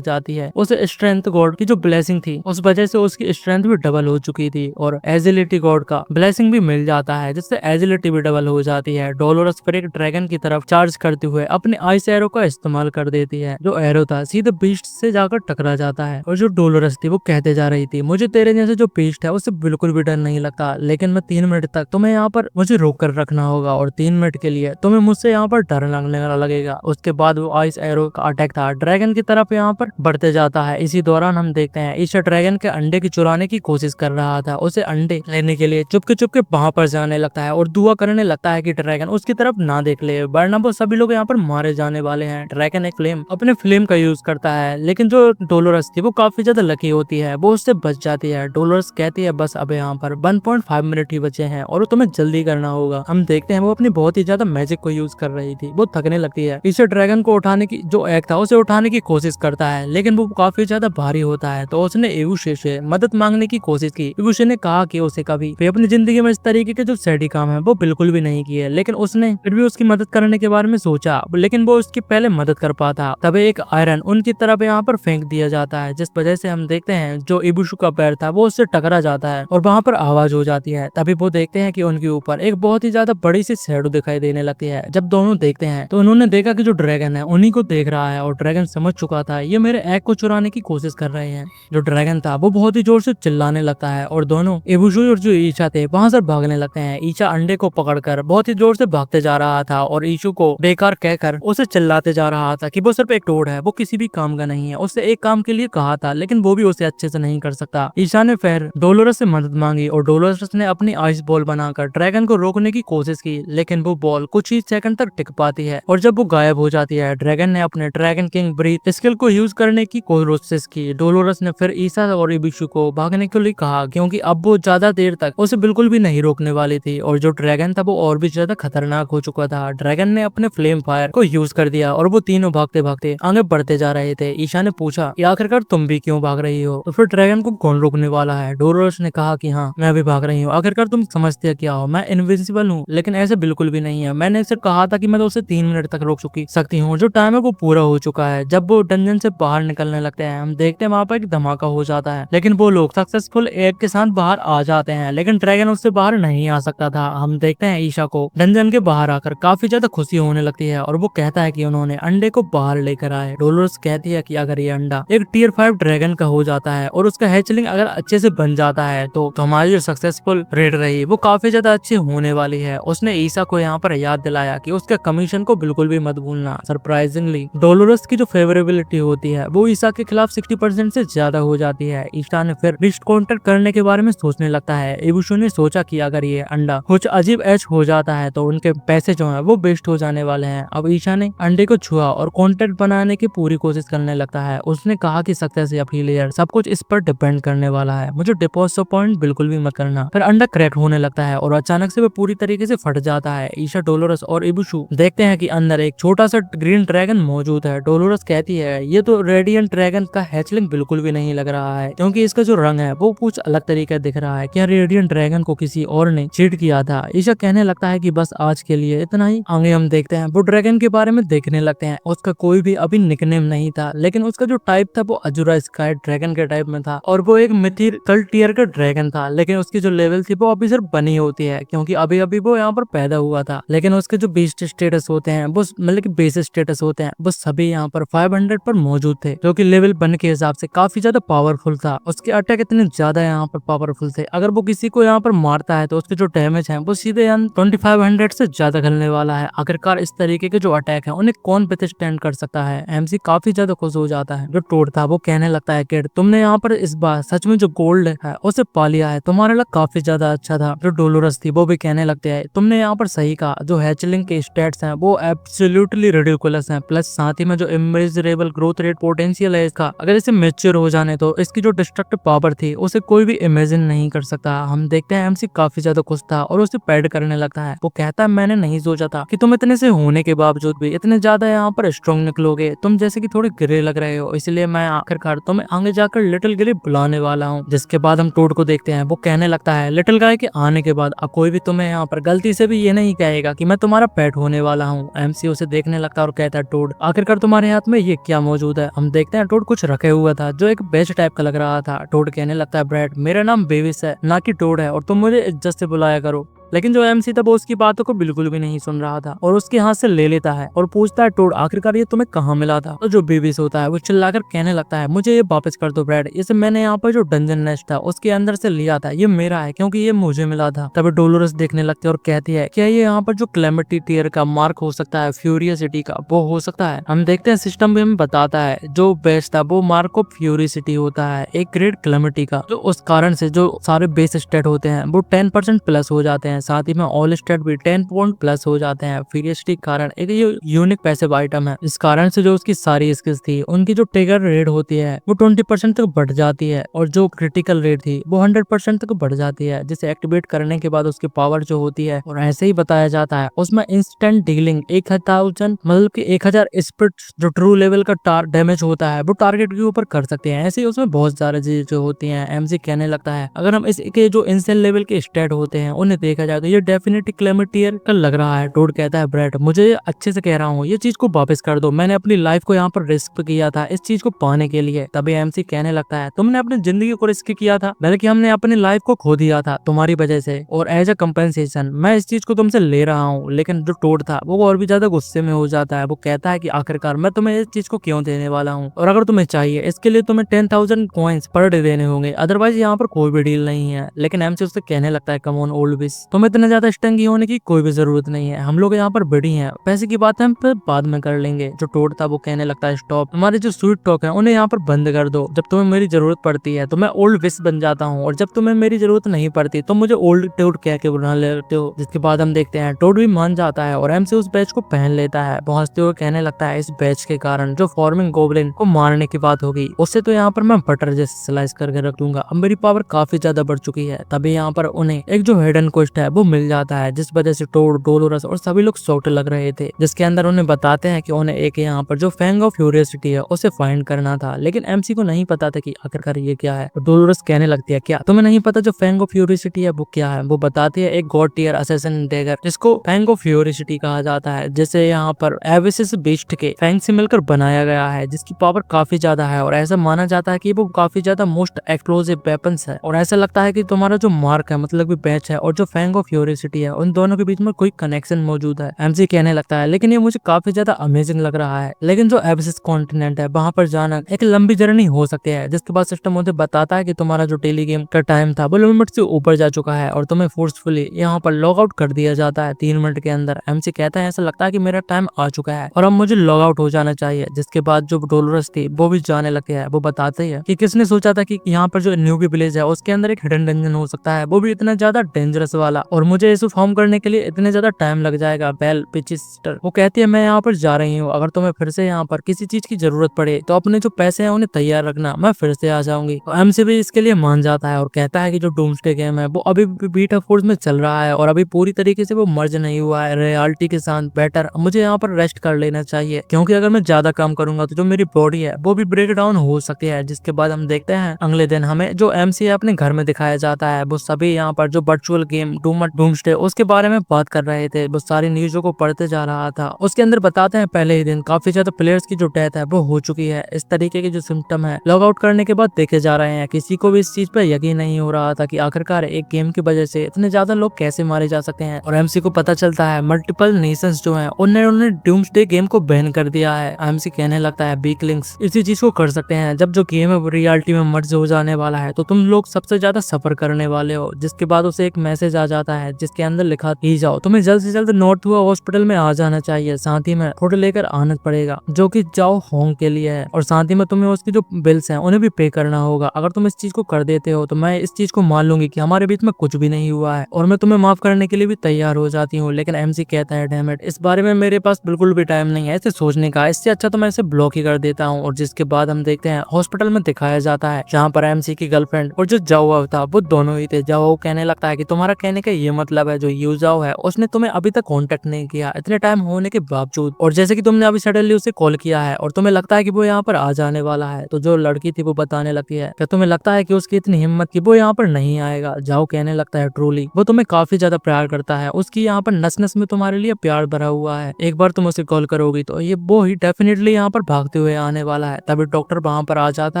जाती है, उसे स्ट्रेंथ गॉड की जो ब्लेसिंग थी उस वजह से उसकी स्ट्रेंथ भी डबल हो चुकी थी और एजिलिटी गॉड का ब्लेसिंग भी मिल जाता है जिससे एजिलिटी भी डबल हो जाती है। डोलोरस फिर एक ड्रैगन की तरफ चार्ज करते हुए अपने आइस एरो का इस्तेमाल कर देती है। जो एरो था सीधे बीस्ट से जाकर टकरा जाता है और जो डोलोरस थी वो कहते जा रही थी मुझे तेरे जैसे जो बीस्ट है उससे बिल्कुल भी डर नहीं लगता, लेकिन मैं 3 मिनट तक तुम्हें यहाँ पर मुझे रोक कर रखना होगा और 3 मिनट के लिए तुम्हें मुझसे यहाँ पर डर लगने लगेगा। उसके बाद वो आइस एरो का अटैक था ड्रैगन की तरफ यहाँ पर बढ़ते जाता है। इसी दौरान हम देखते हैं ईशा ड्रैगन के अंडे की चुराने की कोशिश कर रहा था। उसे अंडे लेने के लिए चुपके चुप के वहां पर जाने लगता है और दुआ करने लगता है कि ड्रैगन उसकी तरफ ना देख ले, वरना वो सभी लोग यहाँ पर मारे जाने वाले हैं। ड्रैगन एक फ्लेम अपने फ्लेम का यूज करता है, लेकिन जो डोलोरस थी वो काफी ज्यादा लकी होती है, वो उससे बच जाती है। डोलोरस कहती है बस अब यहाँ पर 1.5 मिनट ही बचे हैं और तुम्हें जल्दी करना होगा। हम देखते हैं वो अपनी बहुत ही ज्यादा मैजिक को यूज कर रही थी, वो थकने लगती है। इसे ड्रैगन को उठाने की जो एग था उसे उठाने की कोशिश करता है, लेकिन वो काफी ज्यादा भारी होता है, तो उसने इबुशे से मदद मांगने की कोशिश की। इबुशे ने कहा कि उसे कभी भी अपनी जिंदगी में इस तरीके के जो सैडी काम है वो बिल्कुल भी नहीं किए, लेकिन उसने फिर भी उसकी मदद करने के बारे में सोचा, लेकिन वो उसकी पहले मदद कर पाता। तभी एक आयरन उनकी तरफ यहाँ पर फेंक दिया जाता है, जिस वजह से हम देखते हैं जो इबुशु का पैर था वो उससे टकरा जाता है और वहाँ पर आवाज हो जाती है। तभी वो देखते हैं कि उनके ऊपर एक बहुत ही ज्यादा बड़ी सी शैडो दिखाई देने लगती है। जब दोनों देखते हैं तो उन्होंने देखा कि जो ड्रैगन है उन्हीं को देख रहा है और ड्रैगन समझ चुका था ये मेरे एग को चुराने की कोशिश कर रहे हैं। जो ड्रैगन था वो बहुत ही जोर से चिल्लाने लगता है और दोनों इबुशु और जो ईशा थे वहां से भागने लगते हैं। ईशा अंडे को पकड़कर बहुत ही जोर से भागते जा रहा था और ईशु को बेकार कहकर उसे चिल्लाते जा रहा था कि वो सिर्फ एक टोड है, वो किसी भी काम का नहीं है। उससे एक काम के लिए कहा था लेकिन वो भी उसे अच्छे से नहीं कर सकता। ईशा ने फिर डोलोरस से मदद मांगी और डोलोरस ने अपनी आइस बॉल बनाकर ड्रैगन को रोकने की कोशिश की, लेकिन वो बॉल कुछ ही सेकंड तक टिक पाती है और जब वो गायब हो जाती है ड्रैगन ने अपने ड्रैगन किंग ब्रीथ स्किल को यूज करने की कोशिश की। डोलोरस ने फिर ईशा और इबुशु को भागने के लिए कहा, क्योंकि अब वो ज्यादा देर तक उसे बिल्कुल भी नहीं रोकने वाली थी और जो ड्रैगन था वो और भी ज्यादा खतरनाक हो चुका था। ड्रैगन ने अपने फ्लेम फायर को यूज कर दिया और वो तीनों भागते भागते आगे बढ़ते जा रहे थे। ईशा ने पूछा कि आखिरकार तुम भी क्यों भाग रही हो, तो फिर ड्रैगन को कौन रोकने वाला है। डोलोरस ने कहा कि हाँ मैं भी भाग रही हूँ, आखिरकार तुम समझते क्या हो, मैं इनविजिबल हूँ, लेकिन ऐसे बिल्कुल भी नहीं है। मैंने सिर्फ कहा था कि मैं तो उसे 3 मिनट तक रोक सकती हूँ, जो टाइम है वो पूरा हो चुका है। जब वो डंजन से बाहर निकलने लगते हैं हम देखते हैं वहाँ पर एक धमाका हो जाता है, लेकिन वो लोग सक्सेसफुल एग के साथ बाहर आ जाते हैं, लेकिन ड्रैगन उससे बाहर नहीं आ सकता था। हम देखते हैं ईशा को डंजन के बाहर आकर काफी ज्यादा खुशी होने लगती है और वो कहता है कि उन्होंने अंडे को बाहर लेकर आए। डोलोरस कहती है कि अगर ये अंडा एक टियर 5 ड्रैगन का हो जाता है और उसका हैचलिंग अगर अच्छे से बन जाता है तो हमारी जो सक्सेसफुल रेट रही वो काफी ज्यादा अच्छी होने वाली है। उसने ईशा को यहाँ पर याद दिलाया कि उसके कमीशन को बिल्कुल भी मत भूलना। सरप्राइजिंगली डोलोरस की जो फेवरेबिलिटी होती है वो ईशा के खिलाफ 60% से ज्यादा हो जाती है। ईशा ने फिर रिस्ट कॉन्टेक्ट करने के बारे में सोचने लगता है। इबुशु ने सोचा कि अगर ये अंडा कुछ अजीब एच हो जाता है तो उनके पैसे जो है वो वेस्ट हो जाने वाले हैं। अब ईशा ने अंडे को छुआ और कॉन्टेक्ट बनाने की पूरी कोशिश करने लगता है। उसने कहा कि सक्सेस या फेलियर सब कुछ इस पर डिपेंड करने वाला है, मुझे डिपॉजिट पॉइंट बिल्कुल भी मत करना। फिर अंडा क्रैक होने लगता है और अचानक से वो पूरी तरीके से फट जाता है। ईशा, डोलोरस और इबुशु देखते हैं कि अंदर एक छोटा सा ग्रीन ड्रैगन मौजूद है। डोलोरस कहती है ये तो रेडियंट ड्रैगन का हैचलिंग बिल्कुल भी नहीं लग रहा है, क्योंकि इसका जो रंग है वो कुछ अलग तरीके दिख रहा है। क्या रेडियंट ड्रैगन को किसी और ने चीट किया था? ईशा कहने लगता है कि बस आज के लिए इतना ही। आगे हम देखते हैं वो ड्रैगन के बारे में देखने लगते हैं। उसका कोई भी अभी निकनेम नहीं था, लेकिन उसका जो टाइप था वो अजुरा स्काई ड्रैगन के टाइप में था और वो एक मिथिकल टियर का ड्रैगन था, लेकिन उसकी जो लेवल थी वो अभी सिर्फ बनी होती है, क्योंकि अभी अभी वो यहाँ पर पैदा हुआ था। लेकिन उसके जो बीस्ट स्टेटस होते हैं वो मतलब कि बेस स्टेटस होते हैं वो सभी यहाँ पर 500 पर मौजूद थे, जो कि लेवल बन के हिसाब से काफी ज्यादा पावरफुल था। उसके अटैक इतने ज्यादा यहाँ पर पावरफुल थे, अगर वो किसी को यहाँ पर मारता है तो उसके जो डैमेज है वो सीधे 2500 से ज्यादा खलने वाला है। आखिरकार इस तरीके के जो अटैक है उन्हें कौन विथस्टैंड कर सकता है। एमसी काफी ज्यादा खुश हो जाता है। जो टोड था वो कहने लगता है किड, तुमने यहाँ पर इस बार सच में जो गोल्ड है उसे पा लिया है, तुम्हारा लक काफी ज्यादा अच्छा था। जो डोलोरस थी वो भी कहने लगते हैं तुमने यहाँ पर सही कहा, जो हैचलिंग के स्टैट्स हैं वो एब्सोल्युटली रिडिकुलस हैं, प्लस साथ ही में जो इमेजरेबल ग्रोथ रेट पोटेंशियल है इसका, अगर इसे मैच्योर हो जाने तो इसकी जो डिस्ट्रक्टिव पावर थी उसे कोई भी इमेजिन नहीं कर सकता। हम देखते हैं एमसी काफी ज्यादा खुश था और उसे पैड करने लगता है। वो कहता है मैंने नहीं सोचा था कि तुम इतने से होने के बावजूद भी इतने ज्यादा यहाँ पर स्ट्रॉन्ग निकलोगे, तुम जैसे कि थोड़े गिरे लग रहे हो, इसलिए मैं आखिरकार तुम्हें आगे जाकर लिटिल गिरी बुलाने वाला हूँ। जिसके बाद हम टोड को देखते हैं, वो कहने लगता है लिटिल गाय के आने के बाद अब कोई भी तुम्हें यहाँ पर गलती से भी ये नहीं कहेगा कि मैं तुम्हारा पेट होने वाला हूँ। एमसी उसे देखने लगता है और कहता है टोड आखिरकार तुम्हारे हाथ में ये क्या मौजूद है। हम देखते हैं टोड कुछ रखे हुआ था जो एक बेच टाइप का लग रहा था। टोड कहने लगता है ब्रैड मेरा नाम बेविस है ना कि टोड है, और तुम मुझे इज्जत से बुलाया करो। लेकिन जो एमसी था वो उसकी बातों को बिल्कुल भी नहीं सुन रहा था और उसके हाथ से ले लेता है और पूछता है टोड आखिरकार ये तुम्हें कहाँ मिला था। तो जो बेबीस होता है वो चिल्लाकर कहने लगता है मुझे ये वापस कर दो ब्रैड, इसे मैंने यहाँ पर जो डंजन नेस्ट था उसके अंदर से लिया था, ये मेरा है क्योंकि ये मुझे मिला था। तभी डोलोरस देखने लगती है और कहती है क्या ये यहाँ पर जो क्लेमिटी टीयर का मार्क हो सकता है फ्यूरियसिटी का, वो हो सकता है। हम देखते हैं सिस्टम भी हमें बताता है जो बेस था वो मार्क ऑफ फ्यूरिसिटी होता है एक ग्रेट क्लेमिटी का, जो उस कारण से जो सारे बेस स्टेट होते हैं वो 10% प्लस हो जाते हैं, साथ ही में ऑल स्टेट भी 10 पॉइंट प्लस हो जाते हैं। फ्यूरियसिटी कारण एक ये यूनिक पैसिव आइटम है, इस कारण से जो उसकी सारी स्किल्स थी उनकी जो ट्रिगर रेट होती है वो 20% तक बढ़ जाती है और जो क्रिटिकल रेट थी वो 100% तक बढ़ जाती है, जिसे एक्टिवेट करने के बाद उसकी पावर जो होती है। और ऐसे ही बताया जाता है उसमें इंस्टेंट डीलिंग 1000 मतलब कि 1000 स्पिट जो ट्रू लेवल का डैमेज होता है वो टारगेट के ऊपर कर सकते हैं। ऐसे ही उसमें बहुत सारी चीजें जो होती हैं। एमसी कहने लगता है अगर हम इसके जो इंसेंट लेवल के स्टेट होते हैं उन्हें देखा जाए तो ये डेफिनेटली क्लेमिटियर का लग रहा है। टोड कहता है ब्रैड मुझे अच्छे से कह रहा हूँ ये चीज को वापस कर दो, मैंने अपनी लाइफ को यहाँ पर रिस्क किया था इस चीज को पाने के लिए। तभी एमसी कहने लगता है तुमने अपनी जिंदगी को रिस्क किया था, बल्कि हमने अपनी लाइफ को खो दिया था तुम्हारी वजह से, और एज अ कंपेंसेशन मैं इस चीज को तुमसे ले रहा हूँ। लेकिन जो टोड था वो और भी ज्यादा गुस्से में हो जाता है, वो कहता है कि आखिरकार मैं तुम्हें इस चीज को क्यों देने वाला हूँ, और अगर तुम्हें चाहिए इसके लिए तुम्हें 10,000 कॉइंस पर डे देने होंगे, अदरवाइज यहाँ पर कोई भी डील नहीं है। लेकिन एमसी उससे कहने लगता है कम ऑन ओल्ड बिस, तुम्हें इतना ज्यादा स्टंगी होने की कोई भी जरूरत नहीं है, हम लोग यहाँ पर बड़ी हैं, पैसे की बात हम फिर बाद में कर लेंगे। जो टोड था वो कहने लगता है स्टॉप, तुम्हारे जो स्वीट टॉक है उन्हें यहाँ पर बंद कर दो, जब तुम्हें मेरी जरूरत पड़ती है तो मैं ओल्ड विस बन जाता हूँ, और जब तुम्हें मेरी जरूरत नहीं पड़ती तो मुझे ओल्ड टोड कह के बुला लेते हो। जिसके बाद हम देखते हैं टोड भी मान जाता है और एमसी उस बैच को पहन लेता है। पहुंचते हुए कहने लगता है इस बैच के कारण जो फॉर्मिंग गोब्लिन को मारने की बात होगी उससे तो यहाँ पर मैं बटर जैसे स्लाइस करके रख दूंगा, अब मेरी पावर काफी ज्यादा बढ़ चुकी है। तभी यहाँ पर उन्हें एक जो हिडन क्वेस्ट है वो मिल जाता है, जिस वजह से टोड, डोलोरस और सभी लोग शॉक्ड लग रहे थे, जिसके अंदर उन्हें बताते हैं कि उन्हें एक यहाँ पर जो फैंग ऑफ फ्यूरियसिटी है उसे फाइंड करना था। लेकिन एमसी को नहीं पता था कि आखिरकार ये क्या है। डोलोरस कहने लगती है क्या तुम्हें नहीं पता जो फैंग ऑफ फ्यूरियसिटी है वो क्या है। वो बताती है एक गॉड टियर असैसिन डैगर जिसको फैंग ऑफ फ्यूरियसिटी कहा जाता है, जिसे यहाँ पर एविसिस बीस्ट के फैंग से मिलकर बनाया गया है, जिसकी पावर काफी ज्यादा है और ऐसा माना जाता है कि वो काफी ज्यादा मोस्ट एक्सप्लोसिव वेपन्स है। और ऐसा लगता है कि तुम्हारा जो मार्क है मतलब कि बैच है और जो फैंग ऑफ फ्यूरियसिटी है उन दोनों के बीच में कोई कनेक्शन मौजूद है। एमसी कहने लगता है लेकिन ये मुझे काफी ज्यादा अमेजिंग लग रहा है, लेकिन जो एविसिस कॉन्टिनेंट है वहां पर जाना एक लंबी जर्नी हो सकती है। जिसके बाद सिस्टम मुझे बताता है कि तुम्हारा जो डेली गेम का टाइम था वो लिमिट से ऊपर जा चुका है और तुम्हें फोर्सफुली यहाँ पर लॉग आउट कर दिया जाता है 3 मिनट के अंदर। एमसी कहता है ऐसा लगता है कि मेरा टाइम आ चुका है और अब मुझे लॉग आउट हो जाना चाहिए। जिसके बाद जो डोलोरस थी वो भी जाने लगे है। वो बताते हैं कि किसने सोचा था कि यहाँ पर जो न्यूबी विलेज है उसके अंदर एक हिडन डंजन हो सकता है, वो भी इतना ज्यादा डेंजरस वाला, और मुझे इसे फॉर्म करने के लिए इतने ज्यादा टाइम लग जाएगा। बेल पिचिस्टर वो कहती है मैं यहाँ पर जा रही हूँ, अगर तुम्हें फिर से यहाँ पर किसी चीज की जरूरत पड़े तो अपने जो पैसे हैं उन्हें तैयार रखना, मैं फिर से आ जाऊंगी। तो एमसी भी इसके लिए मान जाता है और कहता है कि जो डूम्सडे गेम है वो अभी भी बीटा फोर्स में चल रहा है और अभी पूरी तरीके से वो मर्ज नहीं हुआ है रियलिटी के साथ। बेटर मुझे यहाँ पर रेस्ट कर लेना चाहिए, क्योंकि अगर मैं ज्यादा काम करूंगा तो जो मेरी बॉडी है वो भी ब्रेक डाउन हो सकती है। जिसके बाद हम देखते हैं अगले दिन हमें जो एमसी अपने घर में दिखाया जाता है, वो सभी यहाँ पर जो वर्चुअल गेम डूम्सडे उसके बारे में बात कर रहे थे। वो सारी न्यूज़ों को पढ़ते जा रहा था। उसके अंदर बताते हैं पहले ही दिन काफी ज्यादा प्लेयर्स की जो डेथ है वो हो चुकी है। इस तरीके के जो सिम्टम है लॉग आउट करने के बाद देखे जा रहे हैं। किसी को भी इस चीज पे यकीन नहीं हो रहा था कि आखिरकार एक गेम की वजह से इतने ज्यादा लोग कैसे मारे जा सकते हैं। और एमसी को पता चलता है मल्टीपल नेशंस जो हैं उन्होंने डूम्सडे गेम को बैन कर दिया है। एमसी कहने लगता है वीकलिंग्स इसी चीज को कर सकते हैं, जब जो गेम है वो रियलिटी में मर्ज हो जाने वाला है तो तुम लोग सबसे ज्यादा सफर करने वाले हो। जिसके बाद उसे एक मैसेज आ जाता है जिसके अंदर लिखा ही जाओ तुम्हें जल्द से जल्द नॉर्थ हुआ हॉस्पिटल में आ जाना चाहिए, साथ ही में फूड लेकर आना पड़ेगा जो कि जाओ होंग के लिए है, और साथ ही में तुम्हें उसकी जो बिल्स हैं उन्हें भी पे करना होगा। अगर तुम इस चीज को कर देते हो तो मैं इस चीज को मान लूंगी कि हमारे बीच में कुछ भी नहीं हुआ है और मैं तुम्हें माफ करने के लिए भी तैयार हो जाती हूँ। लेकिन एमसी कहता है डैम इट, इस बारे में मेरे पास बिल्कुल भी टाइम नहीं है इसे सोचने का, इससे अच्छा तो मैं इसे ब्लॉक ही कर देता हूँ। और जिसके बाद हम देखते हैं हॉस्पिटल में दिखाया जाता है जहाँ पर एमसी की गर्लफ्रेंड और जो जाओ था वो दोनों ही थे। जाओ कहने लगता है कि तुम्हारा कहने का ये मतलब है जो यूजाओ है उसने तुम्हें अभी तक कांटेक्ट नहीं किया इतने टाइम होने के बावजूद, और जैसे कि तुमने अभी सडनली उसे कॉल किया है और तुम्हें लगता है कि वो यहाँ पर आ जाने वाला है। तो जो लड़की थी वो बताने लगती है कि तुम्हें लगता है कि उसकी इतनी हिम्मत कि वो यहाँ पर नहीं आएगा। जाओ कहने लगता है ट्रूली वो तुम्हें काफी ज्यादा प्यार करता है, उसकी यहाँ पर नस नस में तुम्हारे लिए प्यार भरा हुआ है, एक बार तुम उसे कॉल करोगी तो ये वो ही डेफिनेटली यहाँ पर भागते हुए आने वाला है। तभी डॉक्टर वहाँ पर आ जाता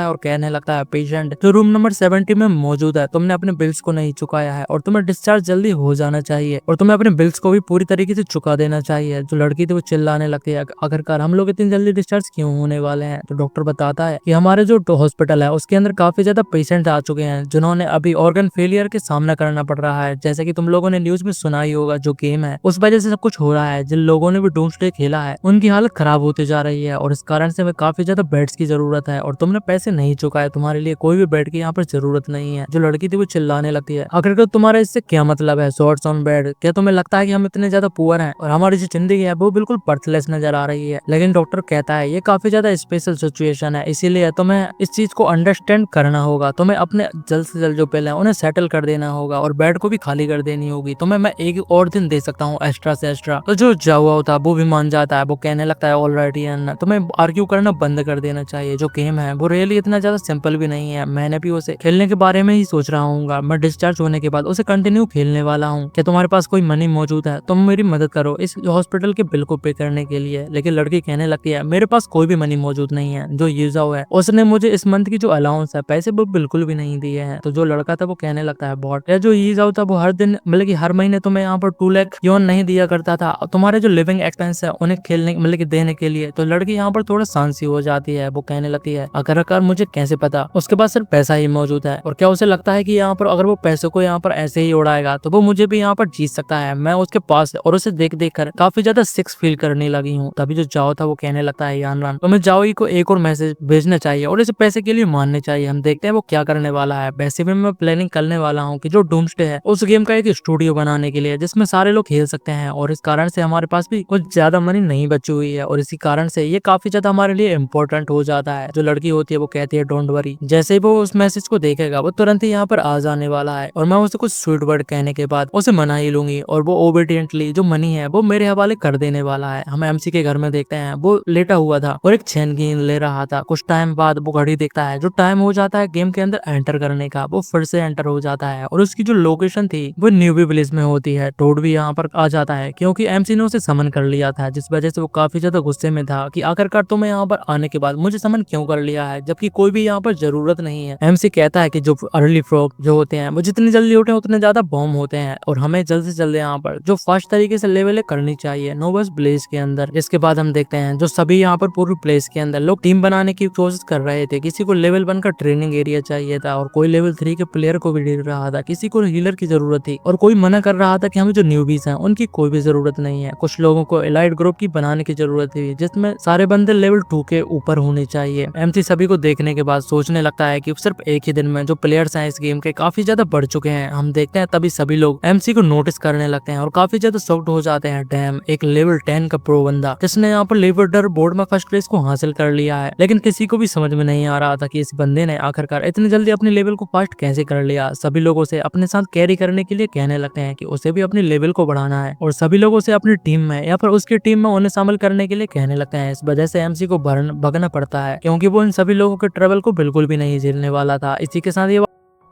है और कहने लगता है पेशेंट जो रूम नंबर 70 में मौजूद है तुमने अपने बिल्स को नहीं चुकाया है और तुम्हें डिस्चार्ज जल्दी हो जाना चाहिए और तुम्हें अपने बिल्स को भी पूरी तरीके से चुका देना चाहिए। जो लड़की थी वो चिल्लाने लगती है, आखिरकार हम लोग इतनी जल्दी डिस्चार्ज क्यों होने वाले हैं? तो डॉक्टर बताता है कि हमारे जो हॉस्पिटल है उसके अंदर काफी ज्यादा पेशेंट आ चुके हैं जिन्होंने अभी ऑर्गन फेलियर के सामना करना पड़ रहा है। जैसे कि तुम लोगों ने न्यूज में सुना ही होगा, जो गेम है उस वजह से सब कुछ हो रहा है। जिन लोगों ने भी डूम्सडे खेला है उनकी हालत खराब होती जा रही है और इस कारण से हमें काफी ज्यादा बेड्स की जरूरत है और तुमने पैसे नहीं चुकाए, तुम्हारे लिए कोई भी बेड की यहाँ पर जरूरत नहीं है। जो लड़की थी वो चिल्लाने लगती है, आखिरकार तुम्हारा इससे क्या मतलब है? शॉर्ट्स ऑन बेड, क्या तुम्हें लगता है कि हम इतने ज्यादा पुअर हैं और हमारी जो जिंदगी है वो बिल्कुल बर्थलेस नजर आ रही है? लेकिन डॉक्टर कहता है ये काफी ज्यादा स्पेशल सिचुएशन है, इसीलिए तुम्हें इस चीज को अंडरस्टैंड करना होगा। तुम्हें अपने जल्द से जल्द जो बिल है उन्हें सेटल कर देना होगा और बेड को भी खाली कर देनी होगी। तुम्हें मैं एक और दिन दे सकता हूँ एक्स्ट्रा से एक्स्ट्रा। तो जो जावा होता है वो भी मान जाता है, वो कहने लगता है ऑलराइट यार, तुम्हें आर्ग्यू करना बंद कर देना चाहिए। जो गेम है वो रियली इतना ज्यादा सिंपल भी नहीं है, मैंने भी उसे खेलने के बारे में ही सोच रहा हूँ। मैं डिस्चार्ज होने के बाद उसे कंटिन्यू खेलने वाला हूँ। क्या तुम्हारे पास कोई मनी मौजूद है? तुम मेरी मदद करो इस हॉस्पिटल के बिल को पे करने के लिए। लेकिन लड़की कहने लगती है मेरे पास कोई भी मनी मौजूद नहीं है। जो यूजाओ है उसने मुझे इस मंथ की जो अलाउंस है पैसे वो बिल्कुल भी नहीं दिए हैं। तो जो लड़का था वो कहने लगता है बॉट, या जो यूजाओ था वो हर दिन मतलब कि हर महीने तुम्हें यहाँ पर 2 लाख योन नहीं दिया करता था, तुम्हारे जो लिविंग एक्सपेंस है उन्हें खेलने मतलब कि देने के लिए। तो लड़की यहाँ पर थोड़ा सांसी हो जाती है, वो कहने लगती है आखिरकार मुझे कैसे पता उसके पास सिर्फ पैसा ही मौजूद है और क्या उसे लगता है कि यहाँ पर अगर वो पैसों को यहाँ पर ऐसे ही उड़ाएगा तो वो मुझे भी यहाँ पर जीत सकता है? मैं उसके पास और उसे देख देख कर काफी ज्यादा सिक्स फील करने लगी हूँ। तभी जो जाओ था वो कहने लगता है यानरान, तुम्हें जाओई को एक और मैसेज भेजना चाहिए और इसे पैसे के लिए मानने चाहिए। हम देखते हैं वो क्या करने वाला है। वैसे भी मैं प्लानिंग करने वाला हूँ कि जो डूम्सडे है उस गेम का एक स्टूडियो बनाने के लिए जिसमें सारे लोग खेल सकते हैं और इस कारण से हमारे पास भी कुछ ज्यादा मनी नहीं बची हुई है और इसी कारण से ये काफी ज्यादा हमारे लिए इम्पोर्टेंट हो जाता है। जो लड़की होती है वो कहती है डोंट वरी। जैसे ही वो उस मैसेज को देखेगा वो तुरंत ही यहाँ पर आ जाने वाला है और मैं उसे कुछ स्वीट वर्ड कहने के बाद उसे मना ही लूंगी और वो ओबीडियंटली जो मनी है वो मेरे हवाले कर देने वाला है। हम एमसी के घर में देखते हैं वो लेटा हुआ था और एक चैन गिन ले रहा था। कुछ टाइम बाद वो घड़ी देखता है, जो टाइम हो जाता है गेम के अंदर एंटर करने का वो फिर से एंटर हो जाता है और उसकी जो लोकेशन थी वो न्यूबी विलेज में होती है। टोड भी यहाँ पर आ जाता है क्योंकि एमसी ने उसे समन कर लिया था, जिस वजह से वो काफी ज्यादा गुस्से में था कि आखिरकार तुम्हें यहाँ पर आने के बाद मुझे समन क्यों कर लिया है जबकि कोई भी यहाँ पर जरूरत नहीं है। एमसी कहता है कि जो अर्ली फ्रॉग जो होते हैं वो जितनी जल्दी उठे उतने ज्यादा बॉम्ब होते हैं और हमें जल्द से जल्द यहाँ पर जो फास्ट तरीके से लेवल करनी चाहिए नोबस ब्लेज के अंदर। इसके बाद हम देखते हैं जो सभी यहाँ पर पूरी प्लेस के अंदर लोग टीम बनाने की कोशिश कर रहे थे। किसी को लेवल 1 का ट्रेनिंग एरिया चाहिए था और कोई लेवल 3 के प्लेयर को भी ढूंढ रहा था, किसी को हीलर की जरूरत थी और कोई मना कर रहा था कि हमें जो न्यूबीज हैं उनकी कोई भी जरूरत नहीं है। कुछ लोगों को एलाइट ग्रुप की बनाने की जरूरत थी जिसमें सारे बंदे लेवल 2 के ऊपर होने चाहिए। एमसी सभी को देखने के बाद सोचने लगता है कि सिर्फ एक ही दिन में जो प्लेयर्स हैं इस गेम के काफी ज्यादा बढ़ चुके हैं। हम देखते हैं तभी सभी लोग एमसी को नोटिस करने लगते हैं और काफी ज्यादा शॉक्ड हो जाते हैं। डैम, एक लेवल 10 का प्रो बंदा जिसने यहाँ पर लेवल बोर्ड में फर्स्ट प्लेस को हासिल कर लिया है। लेकिन किसी को भी समझ में नहीं आ रहा था कि इस बंदे ने आखिरकार इतनी जल्दी अपने लेवल को फास्ट कैसे कर लिया। सभी लोगों से अपने साथ कैरी करने के लिए कहने लगते हैं कि उसे भी अपने लेवल को बढ़ाना है और सभी लोगों से अपनी टीम में या फिर उसकी टीम में उन्हें शामिल करने के लिए कहने लगते हैं। इस वजह से एमसी को भगना पड़ता है क्योंकि वो इन सभी लोगों के ट्रबल को बिल्कुल भी नहीं झेलने वाला था। इसी के साथ ये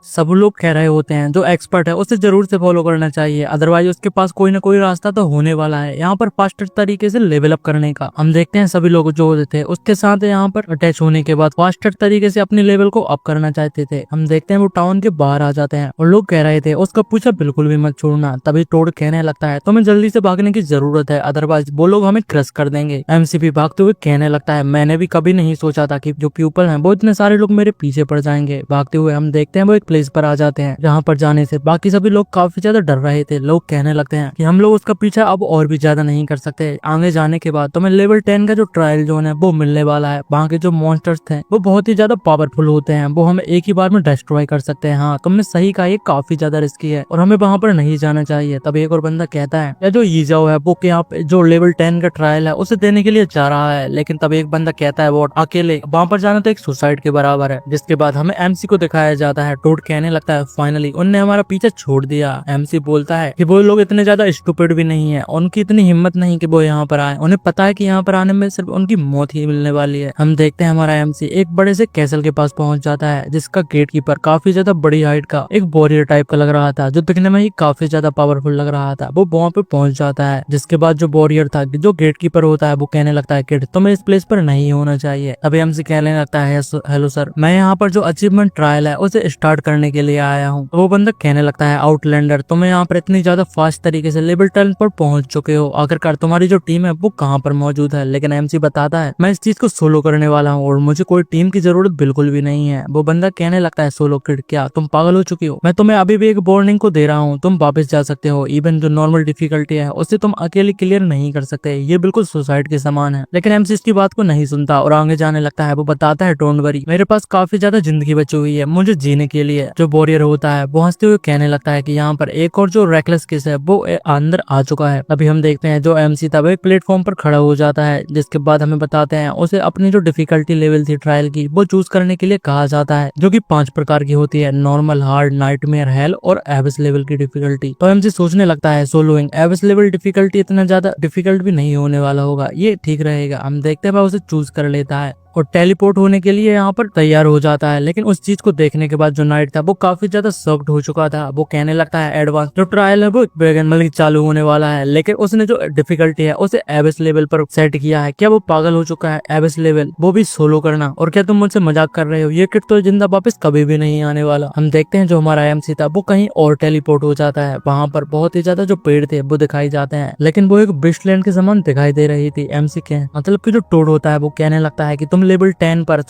सब लोग कह रहे होते हैं जो एक्सपर्ट है उसे जरूर से फॉलो करना चाहिए, अदरवाइज उसके पास कोई ना कोई रास्ता तो होने वाला है यहाँ पर फास्टर तरीके से लेवल अप करने का। हम देखते हैं सभी लोग जो होते थे उसके साथ यहाँ पर अटैच होने के बाद फास्टर तरीके से अपने लेवल को अप करना चाहते थे। हम देखते हैं वो टाउन के बाहर आ जाते हैं और लोग कह रहे थे उसका पूछा बिल्कुल भी मत छोड़ना। तभी टोड कहने लगता है तुम्हें जल्दी से भागने की जरूरत है, अदरवाइज वो लोग हमें क्रश कर देंगे। एमसी भी भागते हुए कहने लगता है मैंने भी कभी नहीं सोचा था कि जो पीपल है वो इतने सारे लोग मेरे पीछे पड़ जाएंगे। भागते हुए हम देखते हैं वो एक प्लेस पर आ जाते हैं जहाँ पर जाने से बाकी सभी लोग काफी ज्यादा डर रहे थे। लोग कहने लगते हैं कि हम लोग उसका पीछा अब और भी ज्यादा नहीं कर सकते। आगे जाने के बाद तुम्हें लेवल 10 का जो ट्रायल जोन है वो मिलने वाला है। वहाँ के जो मॉन्स्टर्स थे वो बहुत ही ज्यादा पावरफुल होते हैं, वो हमें एक ही बार में डिस्ट्रॉय कर सकते हैं। हाँ तुमने सही कहा, ये काफी ज्यादा रिस्की है और हमें वहाँ पर नहीं जाना चाहिए। तब एक और बंदा कहता है या जो ईजाओ है वो यहाँ पे जो लेवल 10 का ट्रायल है उसे देने के लिए जा रहा है। लेकिन तब एक बंदा कहता है वो अकेले वहाँ पर जाना तो एक सुसाइड के बराबर है। जिसके बाद हमें एमसी को दिखाया जाता है। टोड कहने लगता है फाइनली उनने हमारा पीछा छोड़ दिया। एमसी बोलता है कि वो लोग इतने ज्यादा स्टूपिड भी नहीं है, उनकी इतनी हिम्मत नहीं कि वो यहाँ पर आए, उन्हें पता है कि यहाँ पर आने में सिर्फ उनकी मौत ही मिलने वाली है। हम देखते हैं हमारा एमसी एक बड़े से कैसल के पास पहुंच जाता है जिसका गेट कीपर काफी ज्यादा बड़ी हाइट का एक वॉरियर टाइप का लग रहा था, जो दिखने में ही काफी ज्यादा पावरफुल लग रहा था। वो वहाँ पे पहुंच जाता है। जिसके बाद जो वॉरियर था जो गेट कीपर होता है वो कहने लगता है किड तुम्हें इस प्लेस पर नहीं होना चाहिए। अभी एमसी कहने लगता है हेलो सर, मैं यहाँ पर जो अचीवमेंट ट्रायल है उसे स्टार्ट करने के लिए आया हूँ। तो वो बंदा कहने लगता है आउटलैंडर तुम यहाँ पर इतनी ज्यादा फास्ट तरीके से लेवल 10 पर पहुंच चुके हो, आखिरकार तुम्हारी जो टीम है वो कहाँ पर मौजूद है। लेकिन एमसी बताता है मैं इस चीज को सोलो करने वाला हूँ और मुझे कोई टीम की जरूरत बिल्कुल भी नहीं है। वो बंदा कहने लगता है सोलो किड क्या तुम पागल हो चुकी हो, मैं तुम्हें अभी भी एक वार्निंग को दे रहा हूँ, तुम वापस जा सकते हो। इवन जो नॉर्मल डिफिकल्टी है उससे तुम अकेले क्लियर नहीं कर सकते, ये बिल्कुल सुसाइड के समान है। लेकिन एमसी इसकी बात को नहीं सुनता और आगे जाने लगता है। वो बताता है डोंट वरी मेरे पास काफी ज्यादा जिंदगी बची हुई है मुझे जीने के लिए। जो वॉरियर होता है वो हंसते हुए कहने लगता है कि यहाँ पर एक और जो रेकलेस किस है वो अंदर आ चुका है। अभी हम देखते हैं जो एमसी था वो एक प्लेटफॉर्म पर खड़ा हो जाता है, जिसके बाद हमें बताते हैं उसे अपनी जो डिफिकल्टी लेवल थी ट्रायल की वो चूज करने के लिए कहा जाता है, जो कि 5 प्रकार की होती है, नॉर्मल, हार्ड, नाइटमेयर, हेल और एबिस लेवल की डिफिकल्टी। तो एमसी सोचने लगता है सोलोइंग एबिस लेवल डिफिकल्टी इतना ज्यादा डिफिकल्ट भी नहीं होने वाला होगा, ये ठीक रहेगा। हम देखते हैं वह उसे चूज कर लेता है और टेलीपोर्ट होने के लिए यहाँ पर तैयार हो जाता है। लेकिन उस चीज को देखने के बाद जो नाइट था वो काफी ज्यादा शॉक्ड हो चुका था। वो कहने लगता है एडवांस जो ट्रायल है वो मतलब चालू होने वाला है, लेकिन उसने जो डिफिकल्टी है उसे एबिस लेवल पर सेट किया है। क्या वो पागल हो चुका है? एबिस लेवल वो भी सोलो करना, और क्या तुम मुझसे मजाक कर रहे हो? ये किट तो जिंदा वापस कभी भी नहीं आने वाला। हम देखते हैं जो हमारा एमसी था वो कहीं और टेलीपोर्ट हो जाता है। वहां पर बहुत ही ज्यादा जो पेड़ थे वो दिखाई जाते हैं, लेकिन वो एक बिस्टलैंड के समान दिखाई दे रही थी। एमसी के मतलब की जो टोड होता है वो कहने लगता है कि तुम लेवल 10 पर